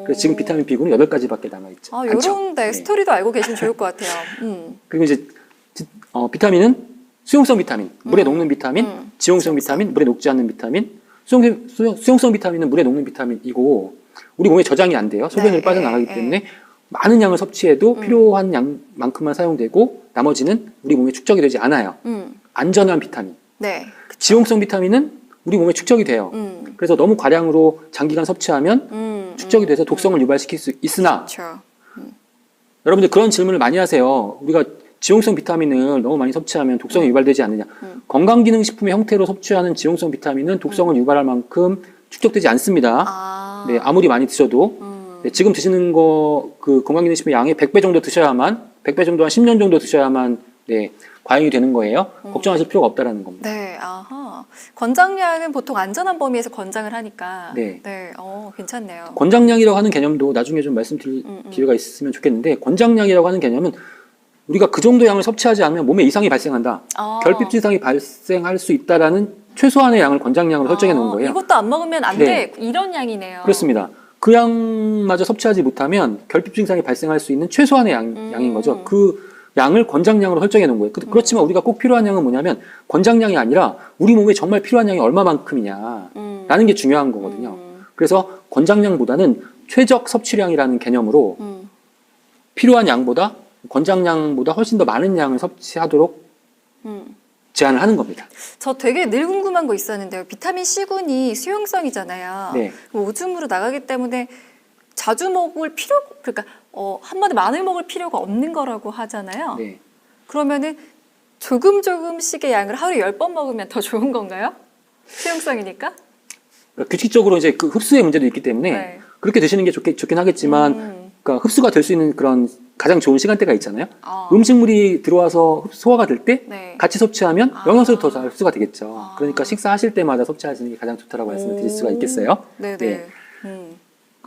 그래서 지금 비타민 B군은 8가지밖에 남아있죠. 아, 않죠. 요런 네, 네. 스토리도 알고 계시면 좋을 것 같아요. 그리고 이제 비타민은 수용성 비타민, 물에 녹는 비타민, 지용성 비타민, 물에 녹지 않는 비타민, 수용성 비타민은 물에 녹는 비타민이고 우리 몸에 저장이 안 돼요. 소변으로 네, 빠져나가기 네. 때문에 많은 양을 섭취해도 필요한 양만큼만 사용되고 나머지는 우리 몸에 축적이 되지 않아요. 안전한 비타민. 네. 지용성 비타민은 우리 몸에 축적이 돼요. 그래서 너무 과량으로 장기간 섭취하면 축적이 돼서 독성을 유발시킬 수 있으나 그렇죠. 여러분들 그런 질문을 많이 하세요. 우리가 지용성 비타민을 너무 많이 섭취하면 독성이 유발되지 않느냐. 건강기능식품의 형태로 섭취하는 지용성 비타민은 독성을 유발할 만큼 축적되지 않습니다. 아. 네, 아무리 많이 드셔도 네, 지금 드시는 거 그 건강기능식품의 양의 100배 정도 드셔야만 100배 정도 한 10년 정도 드셔야만 네, 과용이 되는 거예요. 걱정하실 필요가 없다라는 겁니다. 네, 아하. 권장량은 보통 안전한 범위에서 권장을 하니까. 네. 괜찮네요. 권장량이라고 하는 개념도 나중에 좀 말씀드릴 기회가 있으면 좋겠는데 권장량이라고 하는 개념은 우리가 그 정도 양을 섭취하지 않으면 몸에 이상이 발생한다. 결핍 증상이 발생할 수 있다라는 최소한의 양을 권장량으로 설정해 놓은 거예요. 이것도 안 먹으면 안 네. 돼. 이런 양이네요. 그렇습니다. 그 양마저 섭취하지 못하면 결핍 증상이 발생할 수 있는 최소한의 양인 거죠. 그 양을 권장량으로 설정해 놓은 거예요. 그렇지만 우리가 꼭 필요한 양은 뭐냐면 권장량이 아니라 우리 몸에 정말 필요한 양이 얼마만큼이냐라는 게 중요한 거거든요. 그래서 권장량보다는 최적 섭취량이라는 개념으로 필요한 양보다 권장량보다 훨씬 더 많은 양을 섭취하도록 제한을 하는 겁니다. 저 되게 늘 궁금한 거 있었는데요. 비타민 C군이 수용성이잖아요. 네. 오줌으로 나가기 때문에 자주 먹을 그러니까 한 번에 많이 먹을 필요가 없는 거라고 하잖아요. 네. 그러면은 조금씩의 양을 하루에 10번 먹으면 더 좋은 건가요? 수용성이니까? 그러니까 규칙적으로 이제 그 흡수의 문제도 있기 때문에 네. 그렇게 드시는 게 좋긴 하겠지만 그러니까 흡수가 될 수 있는 그런 가장 좋은 시간대가 있잖아요. 음식물이 들어와서 소화가 될 때 네. 같이 섭취하면 영양소도 더 잘 흡수가 되겠죠. 그러니까 식사하실 때마다 섭취하시는 게 가장 좋다라고 말씀을 드릴 수가 있겠어요. 네네. 네.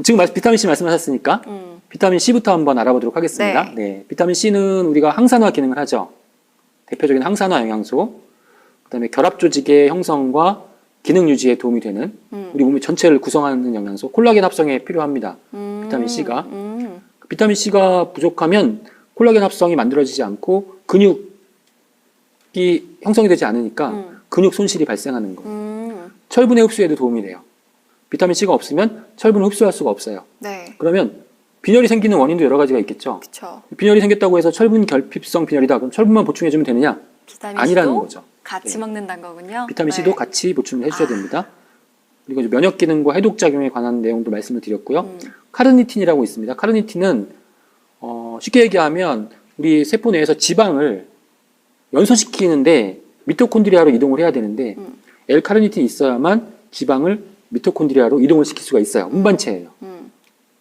지금 비타민 C 말씀하셨으니까 비타민 C부터 한번 알아보도록 하겠습니다. 네. 비타민 C는 우리가 항산화 기능을 하죠. 대표적인 항산화 영양소, 그다음에 결합 조직의 형성과 기능 유지에 도움이 되는 우리 몸의 전체를 구성하는 영양소, 콜라겐 합성에 필요합니다. 비타민 C가. 비타민 C가 부족하면 콜라겐 합성이 만들어지지 않고 근육이 형성이 되지 않으니까 근육 손실이 발생하는 거예요. 철분의 흡수에도 도움이 돼요. 비타민 C가 없으면 철분을 흡수할 수가 없어요. 네. 그러면 빈혈이 생기는 원인도 여러 가지가 있겠죠. 그렇죠. 빈혈이 생겼다고 해서 철분 결핍성 빈혈이다. 그럼 철분만 보충해주면 되느냐? 비타민 아니라는 C도 거죠. 같이 네. 먹는다는 거군요. 비타민 C도 네. 같이 보충을 해줘야 됩니다. 그리고 이제 면역 기능과 해독 작용에 관한 내용도 말씀을 드렸고요. 카르니틴이라고 있습니다. 카르니틴은 쉽게 얘기하면 우리 세포 내에서 지방을 연소시키는데 미토콘드리아로 이동을 해야 되는데 L카르니틴이 있어야만 지방을 미토콘드리아로 이동을 시킬 수가 있어요. 운반체예요.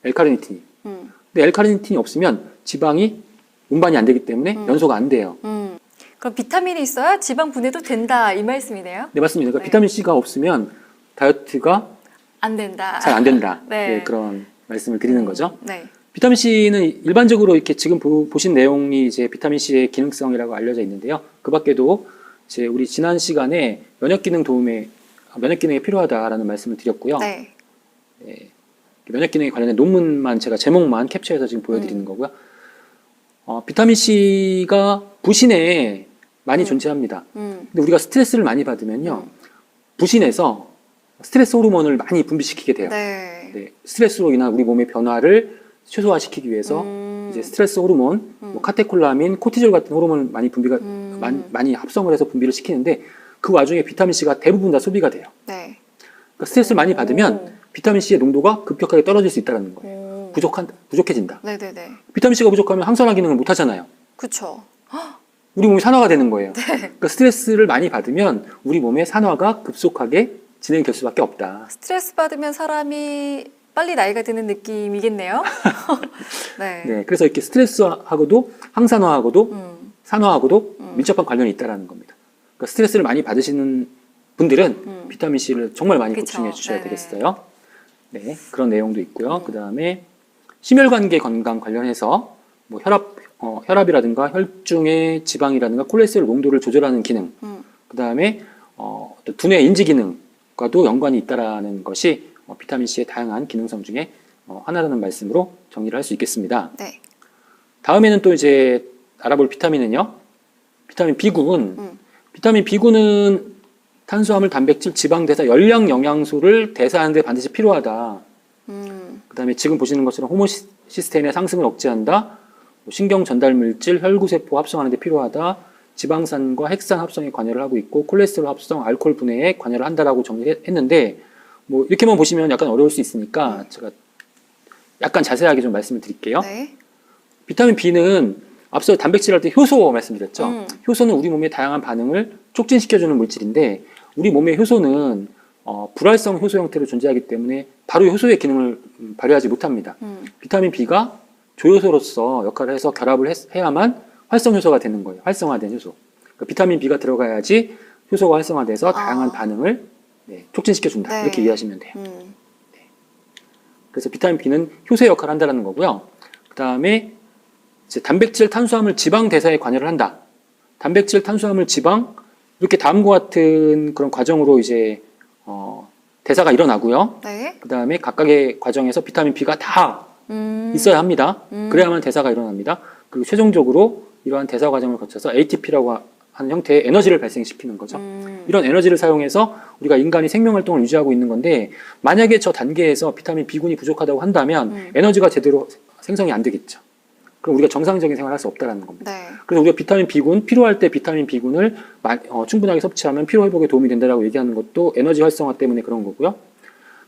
L카르니틴이. 근데 L카르니틴이 없으면 지방이 운반이 안 되기 때문에 연소가 안 돼요. 그럼 비타민이 있어야 지방 분해도 된다 이 말씀이네요. 네, 맞습니다. 그러니까 네. 비타민 C가 없으면 다이어트가 안 된다. 잘 안 된다. 네. 네, 그런 말씀을 드리는 거죠. 네. 비타민 C는 일반적으로 이렇게 지금 보신 내용이 이제 비타민 C의 기능성이라고 알려져 있는데요. 그 밖에도 이제 우리 지난 시간에 면역 기능에 필요하다라는 말씀을 드렸고요. 네. 네, 면역 기능에 관련된 논문만 제가 제목만 캡처해서 지금 보여드리는 거고요. 비타민 C가 부신에 많이 존재합니다. 근데 우리가 스트레스를 많이 받으면요, 부신에서 스트레스 호르몬을 많이 분비시키게 돼요. 네. 네, 스트레스로 인한 우리 몸의 변화를 최소화시키기 위해서 이제 스트레스 호르몬, 뭐 카테콜라민, 코티졸 같은 호르몬을 많이 많이 합성을 해서 분비를 시키는데 그 와중에 비타민 C가 대부분 다 소비가 돼요. 네. 그러니까 스트레스를 많이 받으면 비타민 C의 농도가 급격하게 떨어질 수 있다는 거예요. 부족해진다. 네네네. 비타민 C가 부족하면 항산화 기능을 못 하잖아요. 그렇죠. 우리 몸이 산화가 되는 거예요. 그러니까 스트레스를 많이 받으면 우리 몸의 산화가 급속하게 진행될 수밖에 없다. 스트레스 받으면 사람이 빨리 나이가 드는 느낌이겠네요. 네. 네, 그래서 이렇게 스트레스하고도 항산화하고도 산화하고도 밀접한 관련이 있다는 겁니다. 그러니까 스트레스를 많이 받으시는 분들은 비타민 C를 정말 많이 그쵸. 보충해 주셔야 네네. 되겠어요. 네, 그런 내용도 있고요. 그 다음에 심혈관계 건강 관련해서 뭐 혈압이라든가 혈중의 지방이라든가 콜레스테롤 농도를 조절하는 기능, 그 다음에 두뇌 인지 기능과도 연관이 있다라는 것이 비타민 C의 다양한 기능성 중에 하나라는 말씀으로 정리를 할 수 있겠습니다. 네. 다음에는 또 이제 알아볼 비타민은요. 비타민 B군. 비타민 B군은 탄수화물, 단백질, 지방 대사, 열량 영양소를 대사하는 데 반드시 필요하다. 그다음에 지금 보시는 것처럼 호모시스테인의 상승을 억제한다. 신경 전달 물질, 혈구세포 합성하는 데 필요하다. 지방산과 핵산 합성에 관여를 하고 있고 콜레스테롤 합성, 알코올 분해에 관여를 한다라고 정리했는데 뭐 이렇게만 보시면 약간 어려울 수 있으니까 제가 약간 자세하게 좀 말씀을 드릴게요. 네. 비타민 B는 앞서 단백질 할 때 효소 말씀드렸죠. 효소는 우리 몸의 다양한 반응을 촉진시켜주는 물질인데 우리 몸의 효소는 불활성 효소 형태로 존재하기 때문에 바로 효소의 기능을 발휘하지 못합니다. 비타민 B가 조효소로서 역할을 해서 결합을 해야만 활성 효소가 되는 거예요. 활성화된 효소. 그러니까 비타민 B가 들어가야지 효소가 활성화돼서 다양한 반응을 촉진시켜준다. 네. 이렇게 이해하시면 돼요. 그래서 비타민 B는 효소의 역할을 한다는 거고요. 그 다음에 이제 단백질, 탄수화물, 지방 대사에 관여를 한다. 단백질, 탄수화물, 지방 이렇게 다음과 같은 그런 과정으로 이제 대사가 일어나고요. 네. 그 다음에 각각의 과정에서 비타민 B가 다 있어야 합니다. 그래야만 대사가 일어납니다. 그리고 최종적으로 이러한 대사 과정을 거쳐서 ATP라고 하는 형태의 에너지를 발생시키는 거죠. 이런 에너지를 사용해서 우리가 인간이 생명활동을 유지하고 있는 건데 만약에 저 단계에서 비타민 B군이 부족하다고 한다면 에너지가 제대로 생성이 안 되겠죠. 그럼 우리가 정상적인 생활을 할 수 없다는 겁니다. 네. 그래서 우리가 비타민 B군, 필요할 때 비타민 B군을 충분하게 섭취하면 피로회복에 도움이 된다고 얘기하는 것도 에너지 활성화 때문에 그런 거고요.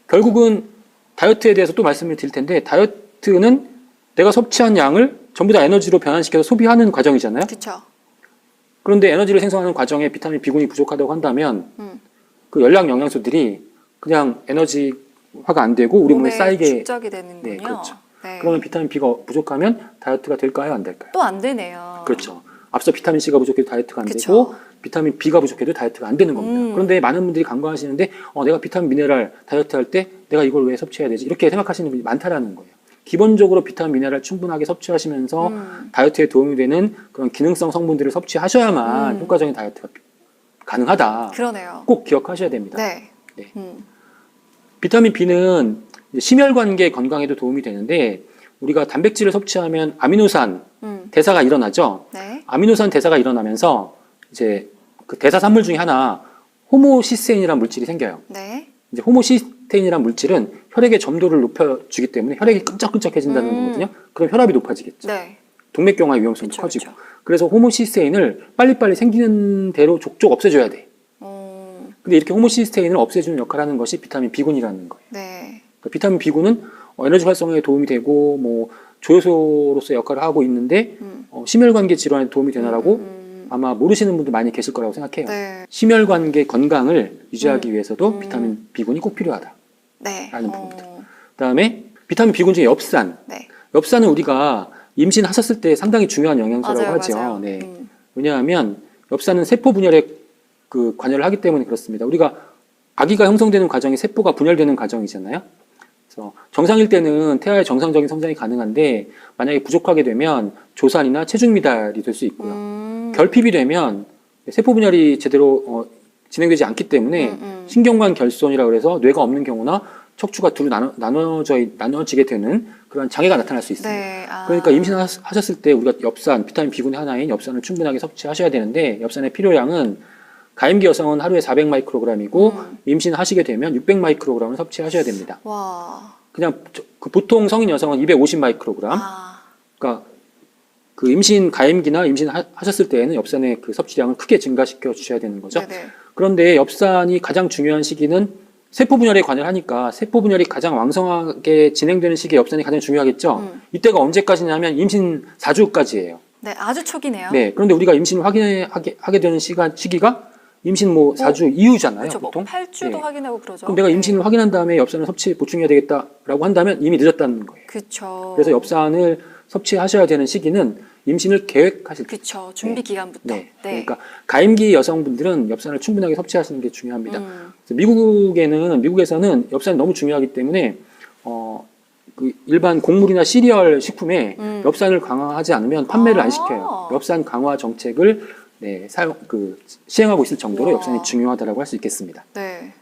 결국은 다이어트에 대해서 또 말씀을 드릴 텐데 다이어트는 내가 섭취한 양을 전부 다 에너지로 변환시켜서 소비하는 과정이잖아요. 그렇죠. 그런데 에너지를 생성하는 과정에 비타민 B군이 부족하다고 한다면 그 열량 영양소들이 그냥 에너지화가 안 되고 우리 몸에 쌓이게 축적이 되는군요. 네, 그렇죠. 네. 그러면 비타민 B가 부족하면 다이어트가 될까요? 안 될까요? 또 안 되네요. 그렇죠. 앞서 비타민 C가 부족해도 다이어트가 안 그쵸. 되고 비타민 B가 부족해도 다이어트가 안 되는 겁니다. 그런데 많은 분들이 간과하시는데 내가 비타민 미네랄 다이어트 할 때 내가 이걸 왜 섭취해야 되지? 이렇게 생각하시는 분이 많다라는 거예요. 기본적으로 비타민 미네랄 충분하게 섭취하시면서 다이어트에 도움이 되는 그런 기능성 성분들을 섭취하셔야만 효과적인 다이어트가 가능하다. 그러네요. 꼭 기억하셔야 됩니다. 네. 네. 비타민 B는 심혈관계 건강에도 도움이 되는데 우리가 단백질을 섭취하면 아미노산 대사가 일어나죠. 네. 아미노산 대사가 일어나면서 이제 그 대사 산물 중에 하나 호모시스테인이라는 물질이 생겨요. 네. 이제 호모시스테인이라는 물질은 혈액의 점도를 높여주기 때문에 혈액이 끈적끈적해진다는 거거든요. 그럼 혈압이 높아지겠죠. 네. 동맥경화 위험성도 그쵸, 커지고. 그쵸. 그래서 호모시스테인을 빨리빨리 생기는 대로 족족 없애줘야 돼. 근데 이렇게 호모시스테인을 없애주는 역할을 하는 것이 비타민 B군이라는 거예요. 네. 그러니까 비타민 B군은 에너지 활성화에 도움이 되고 뭐 조효소로서 역할을 하고 있는데 심혈관계 질환에 도움이 되나라고 아마 모르시는 분들 많이 계실 거라고 생각해요. 네. 심혈관계 건강을 유지하기 위해서도 비타민 B군이 꼭 필요하다. 네. 라는 부분들. 그다음에 비타민 B군 중에 엽산. 네. 엽산은 우리가 임신하셨을 때 상당히 중요한 영양소라고 맞아요, 하죠. 맞아요. 네. 왜냐하면 엽산은 세포 분열에 그 관여를 하기 때문에 그렇습니다. 우리가 아기가 형성되는 과정이 세포가 분열되는 과정이잖아요. 그래서 정상일 때는 태아의 정상적인 성장이 가능한데 만약에 부족하게 되면 조산이나 체중 미달이 될 수 있고요. 결핍이 되면 세포 분열이 제대로 진행되지 않기 때문에 신경관 결손이라고 해서 뇌가 없는 경우나 척추가 두루 나눠지게 되는 그런 장애가 나타날 수 있습니다. 네. 그러니까 임신하셨을 때 우리가 엽산, 비타민 B군의 하나인 엽산을 충분하게 섭취하셔야 되는데 엽산의 필요량은 가임기 여성은 하루에 400마이크로그램이고 임신하시게 되면 600마이크로그램을 섭취하셔야 됩니다. 와. 그냥 그 보통 성인 여성은 250마이크로그램. 그러니까 그 임신 가임기나 임신하셨을 때에는 엽산의 그 섭취량을 크게 증가시켜 주셔야 되는 거죠. 네네. 그런데 엽산이 가장 중요한 시기는 세포 분열에 관여하니까 세포 분열이 가장 왕성하게 진행되는 시기에 엽산이 가장 중요하겠죠. 이때가 언제까지냐면 임신 4주까지예요. 네, 아주 초기네요. 네. 그런데 우리가 임신을 하게 되는 시기가 임신 4주 이후잖아요. 그렇죠. 보통. 8주도 네. 확인하고 그러죠. 그럼 내가 임신을 확인한 다음에 엽산을 보충해야 되겠다라고 한다면 이미 늦었다는 거예요. 그렇죠. 그래서 엽산을 섭취하셔야 되는 시기는 임신을 계획하실 때. 그렇죠. 준비 기간부터. 네. 그러니까 가임기 여성분들은 엽산을 충분하게 섭취하시는 게 중요합니다. 미국에서는 엽산이 너무 중요하기 때문에 그 일반 곡물이나 시리얼 식품에 엽산을 강화하지 않으면 판매를 안 시켜요. 엽산 강화 정책을 시행하고 있을 정도로 와. 엽산이 중요하다고 할 수 있겠습니다. 네.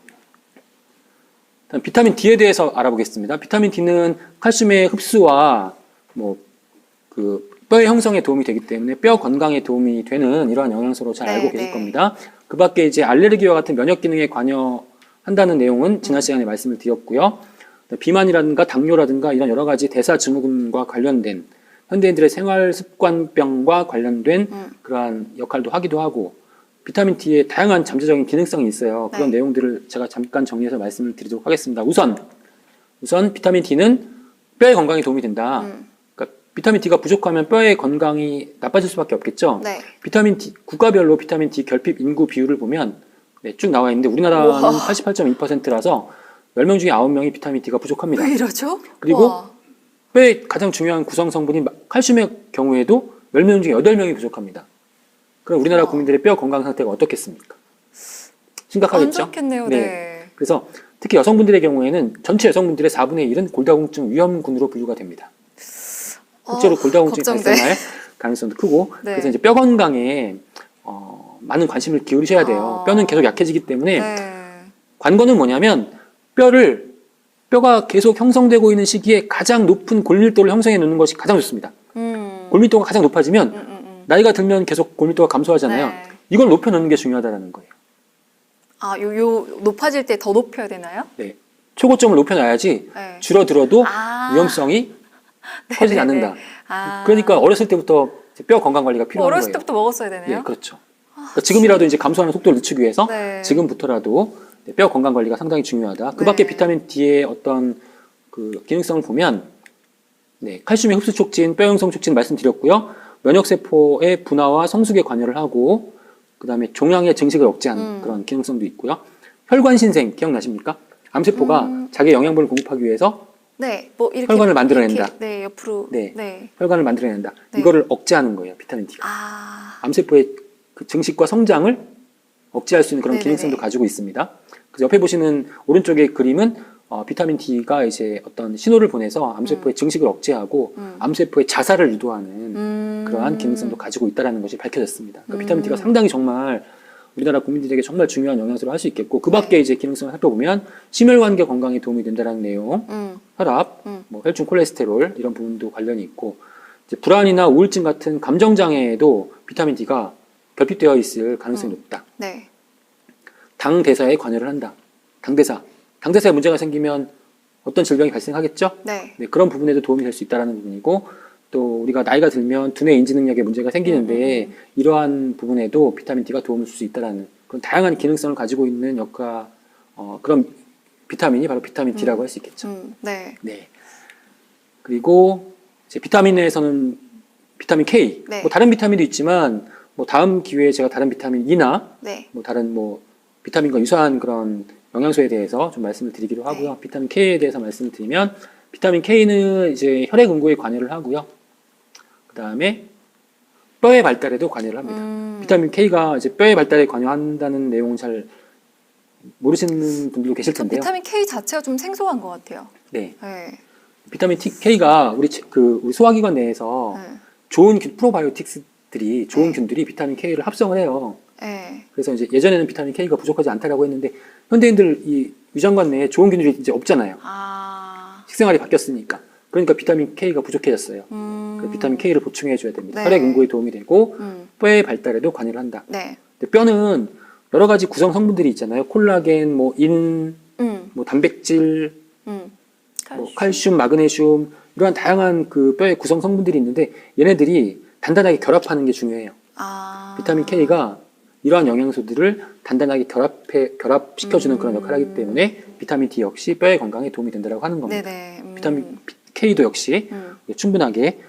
일단 비타민 D에 대해서 알아보겠습니다. 비타민 D는 칼슘의 흡수와 그 뼈의 형성에 도움이 되기 때문에 뼈 건강에 도움이 되는 이러한 영양소로 잘 알고 계실 겁니다. 그 밖에 이제 알레르기와 같은 면역 기능에 관여한다는 내용은 지난 시간에 말씀을 드렸고요. 비만이라든가 당뇨라든가 이런 여러 가지 대사 증후군과 관련된 현대인들의 생활 습관병과 관련된 그러한 역할도 하기도 하고, 비타민 D의 다양한 잠재적인 기능성이 있어요. 그런 내용들을 제가 잠깐 정리해서 말씀을 드리도록 하겠습니다. 우선 비타민 D는 뼈의 건강에 도움이 된다. 그러니까 비타민 D가 부족하면 뼈의 건강이 나빠질 수밖에 없겠죠. 비타민 D, 국가별로 비타민 D 결핍 인구 비율을 보면 쭉 나와 있는데 우리나라는 88.2%라서 10명 중에 9명이 비타민 D가 부족합니다. 왜 이러죠? 그리고 뼈의 가장 중요한 구성 성분인 칼슘의 경우에도 10명 중에 8명이 부족합니다. 그럼 우리나라 국민들의 뼈 건강 상태가 어떻겠습니까? 심각하겠죠? 안 좋겠네요. 네. 그래서 특히 여성분들의 경우에는 전체 여성분들의 4분의 1은 골다공증 위험군으로 분류가 됩니다. 실제로 골다공증이 발생할 가능성도 크고, 그래서 이제 뼈 건강에 많은 관심을 기울이셔야 돼요. 뼈는 계속 약해지기 때문에 관건은 뭐냐면 뼈가 계속 형성되고 있는 시기에 가장 높은 골밀도를 형성해 놓는 것이 가장 좋습니다. 골밀도가 가장 높아지면 나이가 들면 계속 골밀도가 감소하잖아요. 이걸 높여놓는 게 중요하다는 거예요. 요 높아질 때 더 높여야 되나요? 네. 최고점을 높여놔야지 줄어들어도 위험성이 커지지 않는다. 그러니까 어렸을 때부터 뼈 건강 관리가 필요한 거예요. 어렸을 때부터 먹었어야 되네요. 네, 그렇죠. 그러니까 지금이라도 이제 감소하는 속도를 늦추기 위해서 지금부터라도 뼈 건강 관리가 상당히 중요하다. 그 밖에 비타민 D의 어떤 그 기능성을 보면 칼슘의 흡수 촉진, 뼈 형성 촉진 말씀드렸고요. 면역세포의 분화와 성숙에 관여를 하고, 그 다음에 종양의 증식을 억제하는 그런 기능성도 있고요. 혈관 신생 기억나십니까? 암세포가 자기 영양분을 공급하기 위해서 이렇게, 혈관을 만들어낸다. 이렇게, 옆으로. 혈관을 만들어낸다. 이거를 억제하는 거예요, 비타민 D가. 암세포의 그 증식과 성장을 억제할 수 있는 그런 기능성도 가지고 있습니다. 그래서 옆에 보시는 오른쪽의 그림은 비타민 D가 이제 어떤 신호를 보내서 암세포의 증식을 억제하고 암세포의 자살을 유도하는 그러한 기능성도 가지고 있다는 것이 밝혀졌습니다. 그러니까 비타민 D가 상당히 정말 우리나라 국민들에게 정말 중요한 영양소를 할 수 있겠고, 그 밖에 이제 기능성을 살펴보면 심혈관계 건강에 도움이 된다는 내용, 혈압, 혈중 콜레스테롤 이런 부분도 관련이 있고, 이제 불안이나 우울증 같은 감정 장애에도 비타민 D가 결핍되어 있을 가능성이 높다. 당 대사에 관여를 한다. 당대사에 문제가 생기면 어떤 질병이 발생하겠죠? 그런 부분에도 도움이 될 수 있다는 부분이고, 또 우리가 나이가 들면 두뇌 인지 능력에 문제가 생기는데 이러한 부분에도 비타민 D가 도움을 줄 수 있다는 그런 다양한 기능성을 가지고 있는 그런 비타민이 바로 비타민 D라고 할 수 있겠죠. 그리고 이제 비타민 내에서는 비타민 K, 다른 비타민도 있지만 다음 기회에 제가 다른 비타민 E나 다른 비타민과 유사한 그런 영양소에 대해서 좀 말씀을 드리기로 하고요. 비타민 K에 대해서 말씀을 드리면, 비타민 K는 이제 혈액 응고에 관여를 하고요. 그 다음에 뼈의 발달에도 관여를 합니다. 비타민 K가 이제 뼈의 발달에 관여한다는 내용은 잘 모르시는 분들도 계실 텐데요. 비타민 K 자체가 좀 생소한 것 같아요. 비타민 K가 우리 소화기관 내에서 좋은 프로바이오틱스들이 좋은 균들이 비타민 K를 합성을 해요. 그래서 이제 예전에는 비타민 K가 부족하지 않다라고 했는데, 현대인들 이 위장관 내에 좋은 균들이 이제 없잖아요. 식생활이 바뀌었으니까. 그러니까 비타민 K가 부족해졌어요. 비타민 K를 보충해 줘야 됩니다. 혈액 응고에 도움이 되고 뼈의 발달에도 관여를 한다. 근데 뼈는 여러 가지 구성 성분들이 있잖아요. 콜라겐, 인, 단백질, 칼슘, 마그네슘, 이러한 다양한 그 뼈의 구성 성분들이 있는데 얘네들이 단단하게 결합하는 게 중요해요. 비타민 K가 이러한 영양소들을 단단하게 결합시켜주는 그런 역할을 하기 때문에 비타민 D 역시 뼈의 건강에 도움이 된다고 하는 겁니다. 비타민 K도 역시 충분하게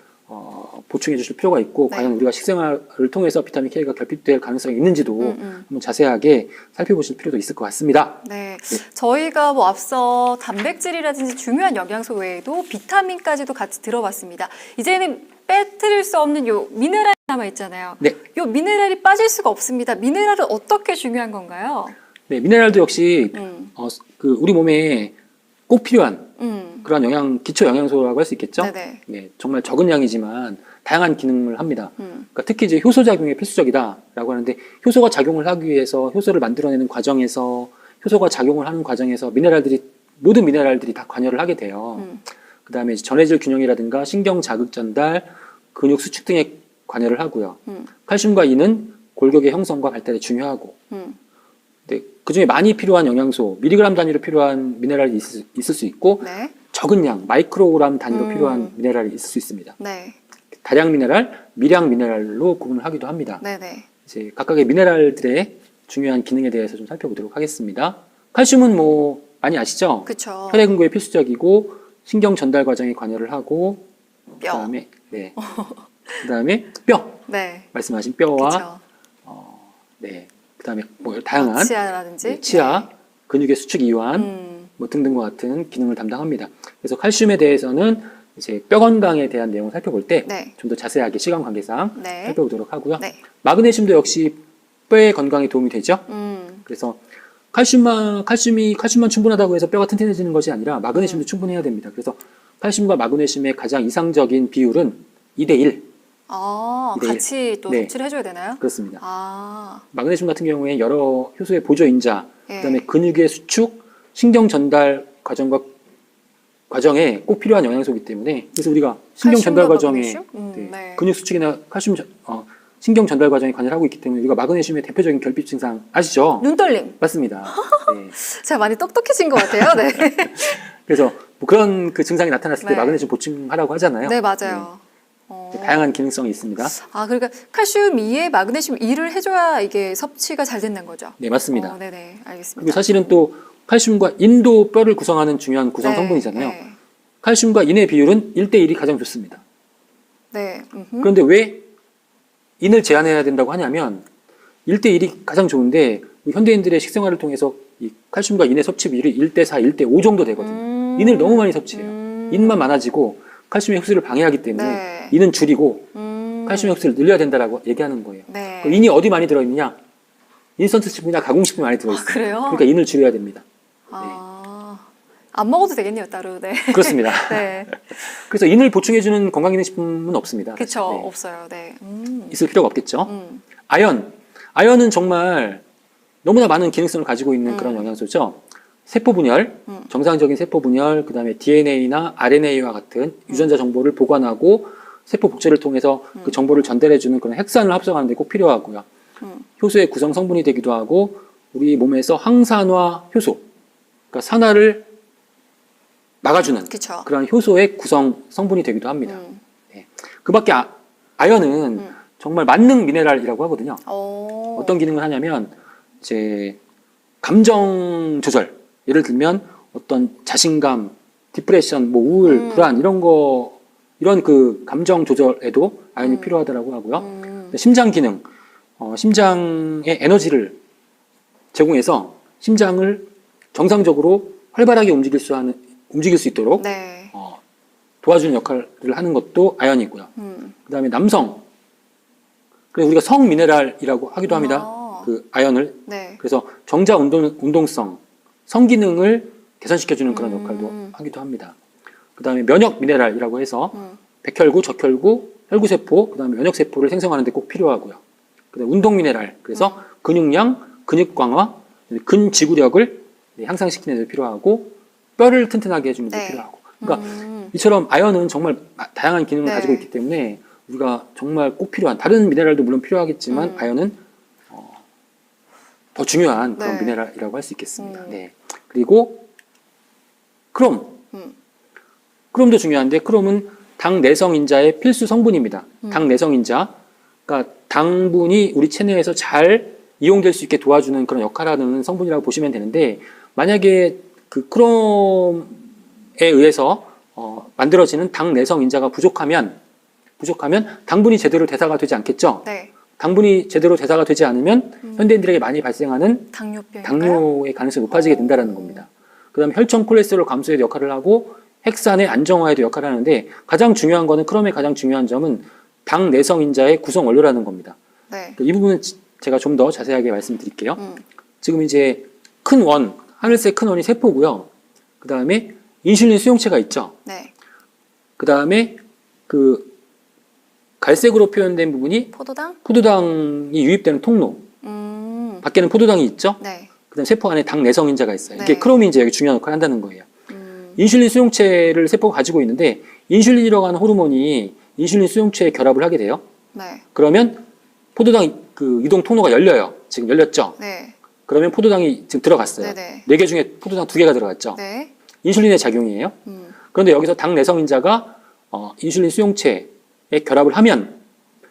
보충해 주실 필요가 있고, 과연 우리가 식생활을 통해서 비타민 K가 결핍될 가능성이 있는지도 한번 자세하게 살펴보실 필요도 있을 것 같습니다. 저희가 앞서 단백질이라든지 중요한 영양소 외에도 비타민까지도 같이 들어봤습니다. 이제는 빼뜨릴 수 없는 요 미네랄이 남아 있잖아요. 요 미네랄이 빠질 수가 없습니다. 미네랄은 어떻게 중요한 건가요? 미네랄도 역시 우리 몸에 꼭 필요한 그런 기초 영양소라고 할 수 있겠죠. 정말 적은 양이지만 다양한 기능을 합니다. 그러니까 특히 이제 효소 작용에 필수적이다라고 하는데, 효소가 작용을 하기 위해서 효소를 만들어내는 과정에서, 효소가 작용을 하는 과정에서 미네랄들이 모든 미네랄들이 다 관여를 하게 돼요. 그다음에 전해질 균형이라든가 신경 자극 전달, 근육 수축 등에 관여를 하고요. 칼슘과 이는 골격의 형성과 발달에 중요하고. 네, 그중에 많이 필요한 영양소, 미리그램 단위로 필요한 미네랄이 있을 수 있고 네. 적은 양, 마이크로그램 단위로 필요한 미네랄이 있을 수 있습니다. 네. 다량 미네랄, 미량 미네랄로 구분을 하기도 합니다. 네네. 이제 각각의 미네랄들의 중요한 기능에 대해서 좀 살펴보도록 하겠습니다. 칼슘은 뭐 많이 아시죠? 그쵸. 혈액 응고에 필수적이고 신경 전달 과정에 관여를 하고 뼈. 그다음에 네. 그다음에 뼈. 네. 말씀하신 뼈와 그쵸. 네. 그다음에 뭐 다양한 치아라든지. 네, 치아, 근육의 수축 이완 뭐 등등과 같은 기능을 담당합니다. 그래서 칼슘에 대해서는 이제 뼈 건강에 대한 내용을 살펴볼 때 좀 더 네. 자세하게 시간 관계상 네. 살펴보도록 하고요. 네. 마그네슘도 역시 뼈의 건강에 도움이 되죠. 그래서 칼슘만 충분하다고 해서 뼈가 튼튼해지는 것이 아니라 마그네슘도 충분해야 됩니다. 그래서 칼슘과 마그네슘의 가장 이상적인 비율은 2대1. 아, 2대1. 같이 또 네. 섭취를 해줘야 되나요? 그렇습니다. 아, 마그네슘 같은 경우에 여러 효소의 보조인자, 예. 그다음에 근육의 수축, 신경 전달 과정에 꼭 필요한 영양소이기 때문에 그래서 우리가 신경 전달 칼슘과 과정에 마그네슘? 네, 네. 근육 수축이나 신경 전달 과정에 관여를 하고 있기 때문에 우리가 마그네슘의 대표적인 결핍 증상 아시죠? 눈떨림. 맞습니다. 네. 제가 많이 똑똑해진 것 같아요. 네. 그래서 뭐 그런 그 증상이 나타났을 때 네. 마그네슘 보충하라고 하잖아요. 네, 맞아요. 네. 다양한 기능성이 있습니다. 아, 그러니까 칼슘 2에 마그네슘 2를 해줘야 이게 섭취가 잘 된다는 거죠. 네, 맞습니다. 네네, 알겠습니다. 그리고 사실은 또 칼슘과 인도 뼈를 구성하는 중요한 구성 네, 성분이잖아요. 네. 칼슘과 인의 비율은 1대1이 가장 좋습니다. 네. 그런데 왜 인을 제한해야 된다고 하냐면 1대1이 가장 좋은데 현대인들의 식생활을 통해서 이 칼슘과 인의 섭취 비율이 1대4, 1대5 정도 되거든요. 인을 너무 많이 섭취해요. 인만 많아지고 칼슘의 흡수를 방해하기 때문에 네. 인은 줄이고 칼슘의 흡수를 늘려야 된다라고 얘기하는 거예요. 네. 그 인이 어디 많이 들어있느냐? 인스턴트 식품이나 가공식품이 많이 들어있어요. 아, 그래요? 그러니까 인을 줄여야 됩니다. 아, 안 먹어도 되겠네요, 따로. 네. 그렇습니다. 네. 그래서 인을 보충해주는 건강기능식품은 없습니다. 그쵸, 네. 없어요. 네. 있을 필요가 없겠죠. 아연은 정말 너무나 많은 기능성을 가지고 있는 그런 영양소죠. 세포 분열, 정상적인 세포 분열, 그다음에 DNA나 RNA와 같은 유전자 정보를 보관하고 세포 복제를 통해서 그 정보를 전달해주는 그런 핵산을 합성하는 데 꼭 필요하고요. 효소의 구성 성분이 되기도 하고 우리 몸에서 항산화 효소, 그러니까 산화를 막아주는 그쵸. 그런 효소의 구성 성분이 되기도 합니다. 네. 그밖에 아연은 정말 만능 미네랄이라고 하거든요. 어떤 기능을 하냐면 이제 감정 조절, 예를 들면 어떤 자신감, 디프레션, 뭐 우울, 불안 이런 그 감정 조절에도 아연이 필요하다고 하고요. 심장 기능, 심장의 에너지를 제공해서 심장을 정상적으로 활발하게 움직일 수 있도록 네. 도와주는 역할을 하는 것도 아연이고요. 그다음에 남성, 그래서 우리가 성 미네랄이라고 하기도 합니다. 그 아연을. 네. 그래서 정자 운동성, 성기능을 개선시켜주는 그런 역할도 하기도 합니다. 그다음에 면역 미네랄이라고 해서 백혈구, 적혈구, 혈구세포, 그다음에 면역세포를 생성하는 데 꼭 필요하고요. 그다음에 운동 미네랄, 그래서 근육량, 근육 강화, 근지구력을 향상시키는 데 필요하고 뼈를 튼튼하게 해주는 데 네. 필요하고. 그러니까 이처럼 아연은 정말 다양한 기능을 네. 가지고 있기 때문에 우리가 정말 꼭 필요한 다른 미네랄도 물론 필요하겠지만 아연은 더 중요한 그런 네. 미네랄이라고 할 수 있겠습니다. 네. 그리고 크롬. 크롬도 중요한데 크롬은 당 내성인자의 필수 성분입니다. 당 내성인자. 그러니까 당분이 우리 체내에서 잘 이용될 수 있게 도와주는 그런 역할을 하는 성분이라고 보시면 되는데 만약에 그 크롬에 의해서 만들어지는 당 내성인자가 부족하면 당분이 제대로 대사가 되지 않겠죠. 네. 당분이 제대로 대사가 되지 않으면 현대인들에게 많이 발생하는 당뇨의 가능성이 높아지게 된다는 겁니다. 그다음에 혈청 콜레스테롤 감소에도 역할을 하고 핵산의 안정화에도 역할을 하는데 가장 중요한 거는 크롬의 가장 중요한 점은 당 내성인자의 구성 원료라는 겁니다. 네. 이 부분은 제가 좀 더 자세하게 말씀드릴게요. 지금 이제 큰 원, 하늘색 큰 원이 세포고요. 그다음에 인슐린 수용체가 있죠. 네. 그다음에 그 갈색으로 표현된 부분이 포도당? 포도당이 유입되는 통로. 밖에는 포도당이 있죠. 네. 그다음 세포 안에 당 내성인자가 있어요. 이게 네. 크롬이 이제 여기 중요한 역할을 한다는 거예요. 인슐린 수용체를 세포가 가지고 있는데 인슐린이라고 하는 호르몬이 인슐린 수용체에 결합을 하게 돼요. 네. 그러면 포도당 그 이동 통로가 열려요. 지금 열렸죠. 네. 그러면 포도당이 지금 들어갔어요. 네네. 4개 중에 포도당 2개가 들어갔죠. 네. 인슐린의 작용이에요. 그런데 여기서 당 내성인자가 인슐린 수용체에 결합을 하면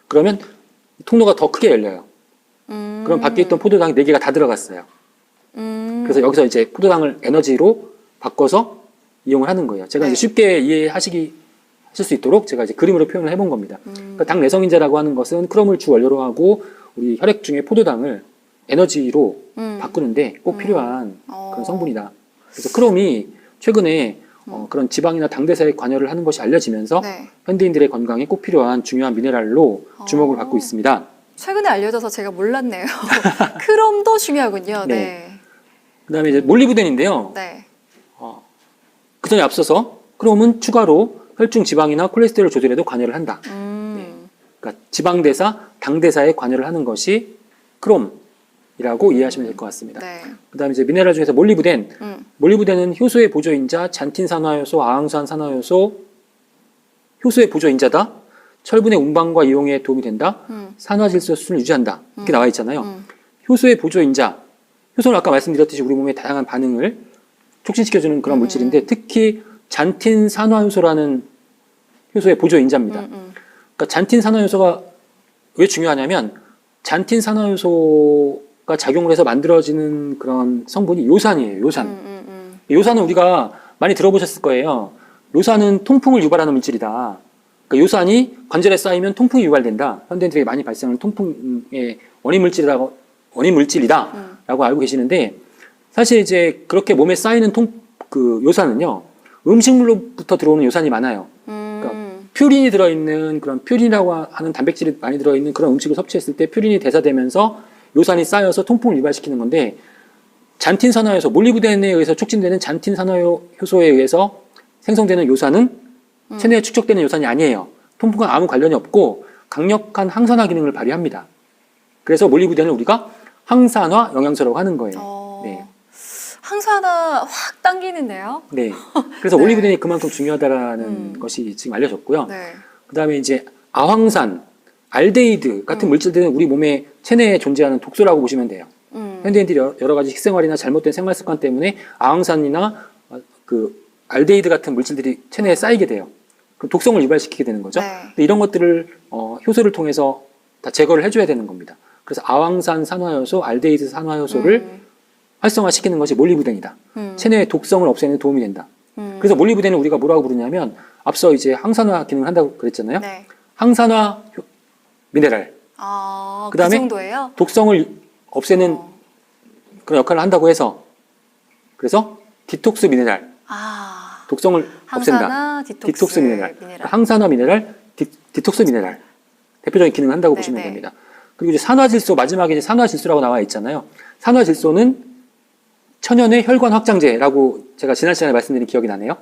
그러면 통로가 더 크게 열려요. 그럼 밖에 있던 포도당이 4개가 다 들어갔어요. 그래서 여기서 이제 포도당을 에너지로 바꿔서 이용을 하는 거예요. 제가 네. 이제 쉽게 이해하실 수 있도록 제가 이제 그림으로 표현을 해본 겁니다. 그러니까 당 내성인자라고 하는 것은 크롬을 주 원료로 하고 우리 혈액 중에 포도당을 에너지로 바꾸는데 꼭 필요한 그런 성분이다. 그래서 크롬이 최근에 그런 지방이나 당대사에 관여를 하는 것이 알려지면서 네. 현대인들의 건강에 꼭 필요한 중요한 미네랄로 주목을 받고 있습니다. 최근에 알려져서 제가 몰랐네요. 크롬도 중요하군요. 네. 네. 그다음에 이제 몰리브덴인데요. 네. 그 전에 앞서서 크롬은 추가로 혈중 지방이나 콜레스테롤 조절에도 관여를 한다. 그러니까 지방대사, 당대사에 관여를 하는 것이 크롬이라고 이해하시면 될 것 같습니다. 네. 그다음에 이제 미네랄 중에서 몰리브덴. 몰리브덴은 효소의 보조인자, 잔틴 산화효소, 아항산 산화효소, 효소의 보조인자다. 철분의 운반과 이용에 도움이 된다. 산화질소 수준을 유지한다. 이렇게 나와 있잖아요. 효소의 보조인자. 효소는 아까 말씀드렸듯이 우리 몸의 다양한 반응을 촉진시켜주는 그런 물질인데 특히 잔틴 산화효소라는 효소의 보조인자입니다. 그러니까 잔틴 산화효소가 왜 중요하냐면 잔틴 산화효소가 작용을 해서 만들어지는 그런 성분이 요산이에요. 요산. 요산은 우리가 많이 들어보셨을 거예요. 요산은 통풍을 유발하는 물질이다. 그러니까 요산이 관절에 쌓이면 통풍이 유발된다. 현대인들에게 많이 발생하는 통풍의 원인 물질이다라고 알고 계시는데 사실 이제 그렇게 몸에 쌓이는 그 요산은요 음식물로부터 들어오는 요산이 많아요. 그러니까 퓨린이 들어있는 그런 퓨린이라고 하는 단백질이 많이 들어있는 그런 음식을 섭취했을 때 퓨린이 대사되면서 요산이 쌓여서 통풍을 유발시키는 건데 잔틴 산화효소, 몰리브덴에 의해서 촉진되는 잔틴 산화효소에 의해서 생성되는 요산은 체내에 축적되는 요산이 아니에요. 통풍과 아무 관련이 없고 강력한 항산화 기능을 발휘합니다. 그래서 몰리브덴을 우리가 항산화 영양소라고 하는 거예요. 네. 항산화 확 당기는데요. 네. 그래서 네. 올리브덴이 그만큼 중요하다라는 것이 지금 알려졌고요. 네. 그다음에 이제 아황산, 알데히드 같은 물질들은 우리 몸의 체내에 존재하는 독소라고 보시면 돼요. 현대인들이 여러 가지 식생활이나 잘못된 생활 습관 때문에 아황산이나 그 알데히드 같은 물질들이 체내에 쌓이게 돼요. 그럼 독성을 유발시키게 되는 거죠. 네. 근데 이런 것들을 효소를 통해서 다 제거를 해줘야 되는 겁니다. 그래서 아황산 산화효소, 알데히드 산화효소를 활성화시키는 것이 몰리브덴이다. 체내의 독성을 없애는 데 도움이 된다. 그래서 몰리브덴을 우리가 뭐라고 부르냐면 앞서 이제 항산화 기능을 한다고 그랬잖아요. 네. 항산화 미네랄. 그 그다음에 정도예요? 독성을 없애는 그런 역할을 한다고 해서 그래서 디톡스 미네랄. 독성을 없앤다. 항산화, 디톡스 미네랄. 항산화 미네랄, 디톡스 미네랄. 대표적인 기능을 한다고 보시면 됩니다. 그리고 이제 산화질소, 마지막에 이제 산화질소라고 나와 있잖아요. 산화질소는 천연의 혈관 확장제라고 제가 지난 시간에 말씀드린 기억이 나네요.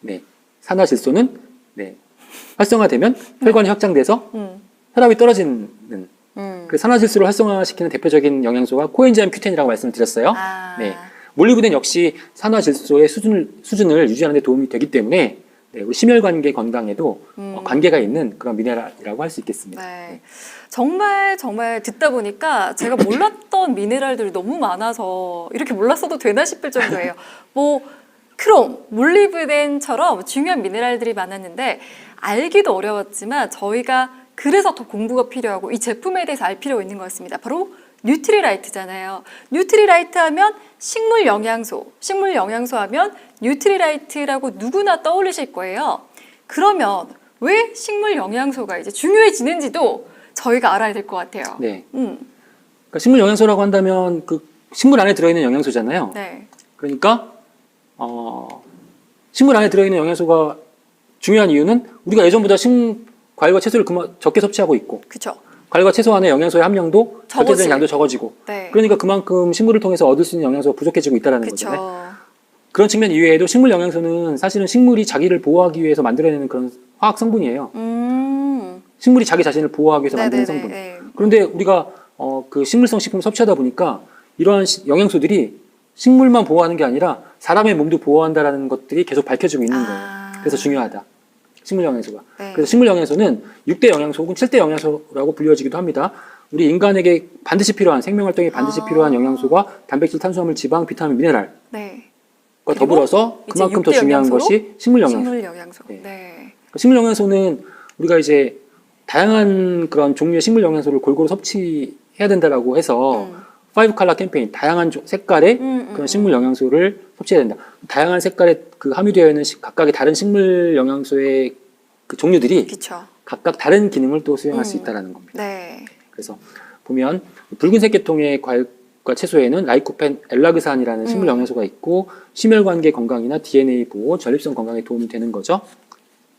네. 산화질소는 네. 활성화되면 혈관이 확장돼서 혈압이 떨어지는 그 산화질소를 활성화시키는 대표적인 영양소가 코엔자임 Q10이라고 말씀을 드렸어요. 네. 몰리브덴 역시 산화질소의 수준을 유지하는 데 도움이 되기 때문에 네, 우리 심혈관계 건강에도 관계가 있는 그런 미네랄이라고 할 수 있겠습니다. 네. 정말 듣다 보니까 제가 몰랐던 미네랄들이 너무 많아서 이렇게 몰랐어도 되나 싶을 정도예요. 뭐 크롬, 몰리브덴처럼 중요한 미네랄들이 많았는데 알기도 어려웠지만 저희가 그래서 더 공부가 필요하고 이 제품에 대해서 알 필요가 있는 것 같습니다. 바로 뉴트리라이트잖아요. 뉴트리라이트 하면 식물 영양소 하면 뉴트리라이트라고 누구나 떠올리실 거예요. 그러면 왜 식물 영양소가 이제 중요해지는지도 저희가 알아야 될 것 같아요. 네. 그러니까 식물 영양소라고 한다면 그 식물 안에 들어있는 영양소잖아요. 네. 그러니까 식물 안에 들어있는 영양소가 중요한 이유는 우리가 예전보다 과일과 채소를 적게 섭취하고 있고, 그렇죠. 과일과 채소 안에 영양소의 함량도 절대적인 양도 적어지고, 네. 그러니까 그만큼 식물을 통해서 얻을 수 있는 영양소가 부족해지고 있다는 거잖아요. 그렇죠. 그런 측면 이외에도 식물 영양소는 사실은 식물이 자기를 보호하기 위해서 만들어내는 그런 화학 성분이에요. 식물이 자기 자신을 보호하기 위해서 만드는 성분. 네. 그런데 우리가 그 식물성 식품을 섭취하다 보니까 이러한 영양소들이 식물만 보호하는 게 아니라 사람의 몸도 보호한다라는 것들이 계속 밝혀지고 있는 거예요. 그래서 중요하다. 식물 영양소가. 네. 그래서 식물 영양소는 6대 영양소 혹은 7대 영양소라고 불리워지기도 합니다. 우리 인간에게 반드시 필요한 생명 활동에 반드시 필요한 영양소가 단백질, 탄수화물, 지방, 비타민, 미네랄과 네. 더불어서 이제 그만큼 더 6대 중요한 영양소로 것이 식물 영양소. 식물 영양소. 네. 네. 식물 영양소는 우리가 이제 다양한 그런 종류의 식물 영양소를 골고루 섭취해야 된다라고 해서 5컬러 캠페인, 다양한 색깔의 그런 식물 영양소를 섭취해야 된다. 다양한 색깔의 그 함유되어 있는 각각의 다른 식물 영양소의 그 종류들이 그쵸. 각각 다른 기능을 또 수행할 수 있다는 겁니다. 네. 그래서 보면 붉은색 계통의 과일과 채소에는 라이코펜, 엘라그산이라는 식물 영양소가 있고 심혈관계 건강이나 DNA 보호, 전립선 건강에 도움이 되는 거죠.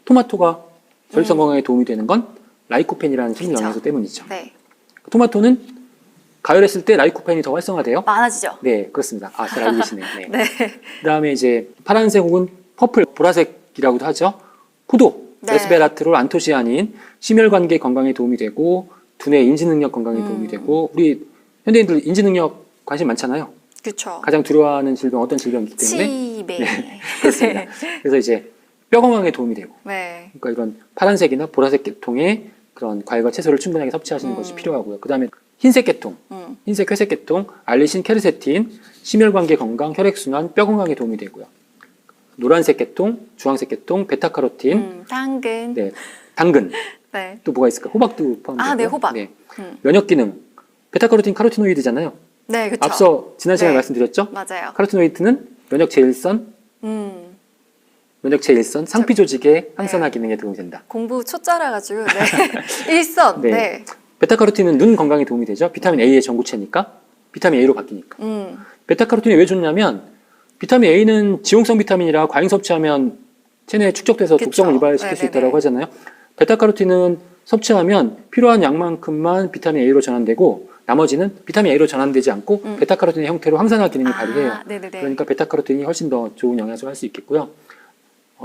토마토가 전립선 건강에 도움이 되는 건 라이코펜이라는 식물 그쵸. 영양소 때문이죠. 네. 토마토는 가열했을 때 라이코펜이 더 활성화돼요. 많아지죠. 네, 그렇습니다. 아, 잘 알고 계시네요. 네. 네. 그다음에 이제 파란색 혹은 퍼플, 보라색이라고도 하죠. 포도, 네. 레스베라트롤, 안토시아닌, 심혈관계 건강에 도움이 되고 두뇌 인지 능력 건강에 도움이 되고 우리 현대인들 인지 능력 관심 많잖아요. 그렇죠. 가장 두려워하는 질병 어떤 질병이기 때문에 치매. 그렇습니다. 그래서 이제 뼈 건강에 도움이 되고 네. 그러니까 이런 파란색이나 보라색 계통의 그런 과일과 채소를 충분하게 섭취하시는 것이 필요하고요. 그다음에 흰색 계통, 흰색 회색 계통, 알리신, 케르세틴, 심혈관계 건강, 혈액순환, 뼈 건강에 도움이 되고요. 노란색 계통, 주황색 계통, 베타카로틴, 당근. 네, 당근. 네. 또 뭐가 있을까? 호박도 포함되고. 아, 네, 호박. 면역 기능. 베타카로틴 카로티노이드잖아요. 네, 그렇죠. 앞서 지난 시간에 네. 말씀드렸죠? 맞아요. 카로티노이드는 면역 제일선, 상피 조직의 항산화 기능에 도움이 된다. 공부 초짜라 가지고 네. 일선. 네. 네. 베타카로틴은 눈 건강에 도움이 되죠. 비타민 A의 전구체니까 비타민 A로 바뀌니까. 베타카로틴이 왜 좋냐면 비타민 A는 지용성 비타민이라 과잉 섭취하면 체내에 축적돼서 그쵸. 독성을 유발시킬 수 네네네. 있다고 하잖아요. 베타카로틴은 섭취하면 필요한 양만큼만 비타민 A로 전환되고 나머지는 비타민 A로 전환되지 않고 베타카로틴의 형태로 항산화 기능을 발휘해요. 네네네. 그러니까 베타카로틴이 훨씬 더 좋은 영양소를 할 수 있겠고요.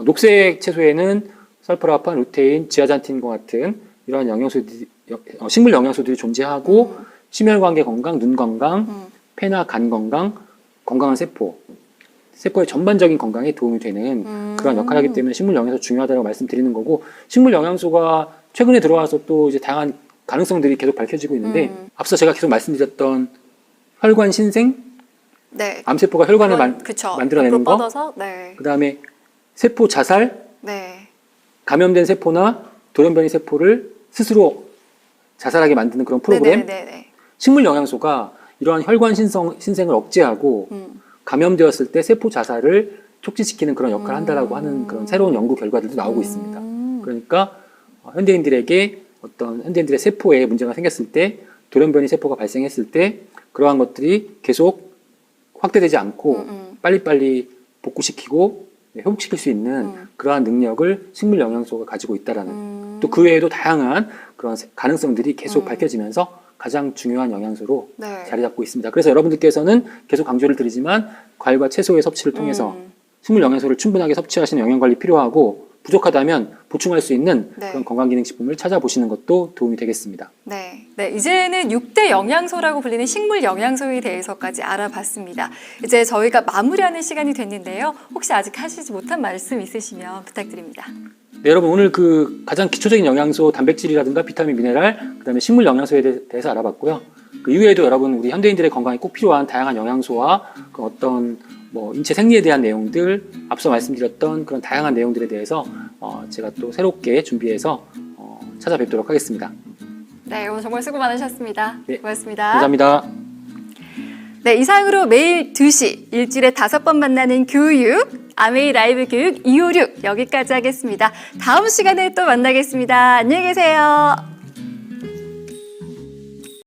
녹색 채소에는 설포라판, 루테인, 지아잔틴과 같은 이러한 영양소들이, 식물 영양소들이 존재하고 심혈관계 건강, 눈 건강, 폐나 간 건강, 건강한 세포의 전반적인 건강에 도움이 되는 그런 역할을 하기 때문에 식물 영양소 중요하다고 말씀드리는 거고 식물 영양소가 최근에 들어와서 또 이제 다양한 가능성들이 계속 밝혀지고 있는데 앞서 제가 계속 말씀드렸던 혈관 신생, 네. 암세포가 혈관을 그쵸. 만들어내는 옆으로 거, 뻗어서 네. 그 다음에 세포 자살, 네. 감염된 세포나 돌연변이 세포를 스스로 자살하게 만드는 그런 프로그램. 네네네. 식물 영양소가 이러한 혈관 신생을 억제하고 감염되었을 때 세포 자살을 촉진시키는 그런 역할을 한다라고 하는 그런 새로운 연구 결과들도 나오고 있습니다. 그러니까 현대인들의 세포에 문제가 생겼을 때 돌연변이 세포가 발생했을 때 그러한 것들이 계속 확대되지 않고 빨리빨리 복구시키고 회복시킬 수 있는 그러한 능력을 식물 영양소가 가지고 있다라는 또 그 외에도 다양한 그런 가능성들이 계속 밝혀지면서 가장 중요한 영양소로 네. 자리 잡고 있습니다. 그래서 여러분들께서는 계속 강조를 드리지만 과일과 채소의 섭취를 통해서 식물 영양소를 충분하게 섭취하시는 영양관리 필요하고 부족하다면 보충할 수 있는 네. 그런 건강기능식품을 찾아보시는 것도 도움이 되겠습니다. 네. 네, 이제는 6대 영양소라고 불리는 식물 영양소에 대해서까지 알아봤습니다. 이제 저희가 마무리하는 시간이 됐는데요. 혹시 아직 하시지 못한 말씀 있으시면 부탁드립니다. 네, 여러분 오늘 그 가장 기초적인 영양소 단백질이라든가 비타민, 미네랄, 그다음에 식물 영양소에 대해서 알아봤고요. 그 이외에도 여러분 우리 현대인들의 건강에 꼭 필요한 다양한 영양소와 그 어떤 뭐 인체 생리에 대한 내용들, 앞서 말씀드렸던 그런 다양한 내용들에 대해서 제가 또 새롭게 준비해서 찾아뵙도록 하겠습니다. 네, 오늘 정말 수고 많으셨습니다. 네, 고맙습니다. 감사합니다. 네, 이상으로 매일 2시 일주일에 5번 만나는 교육 아메이 라이브 교육 256 여기까지 하겠습니다. 다음 시간에 또 만나겠습니다. 안녕히 계세요.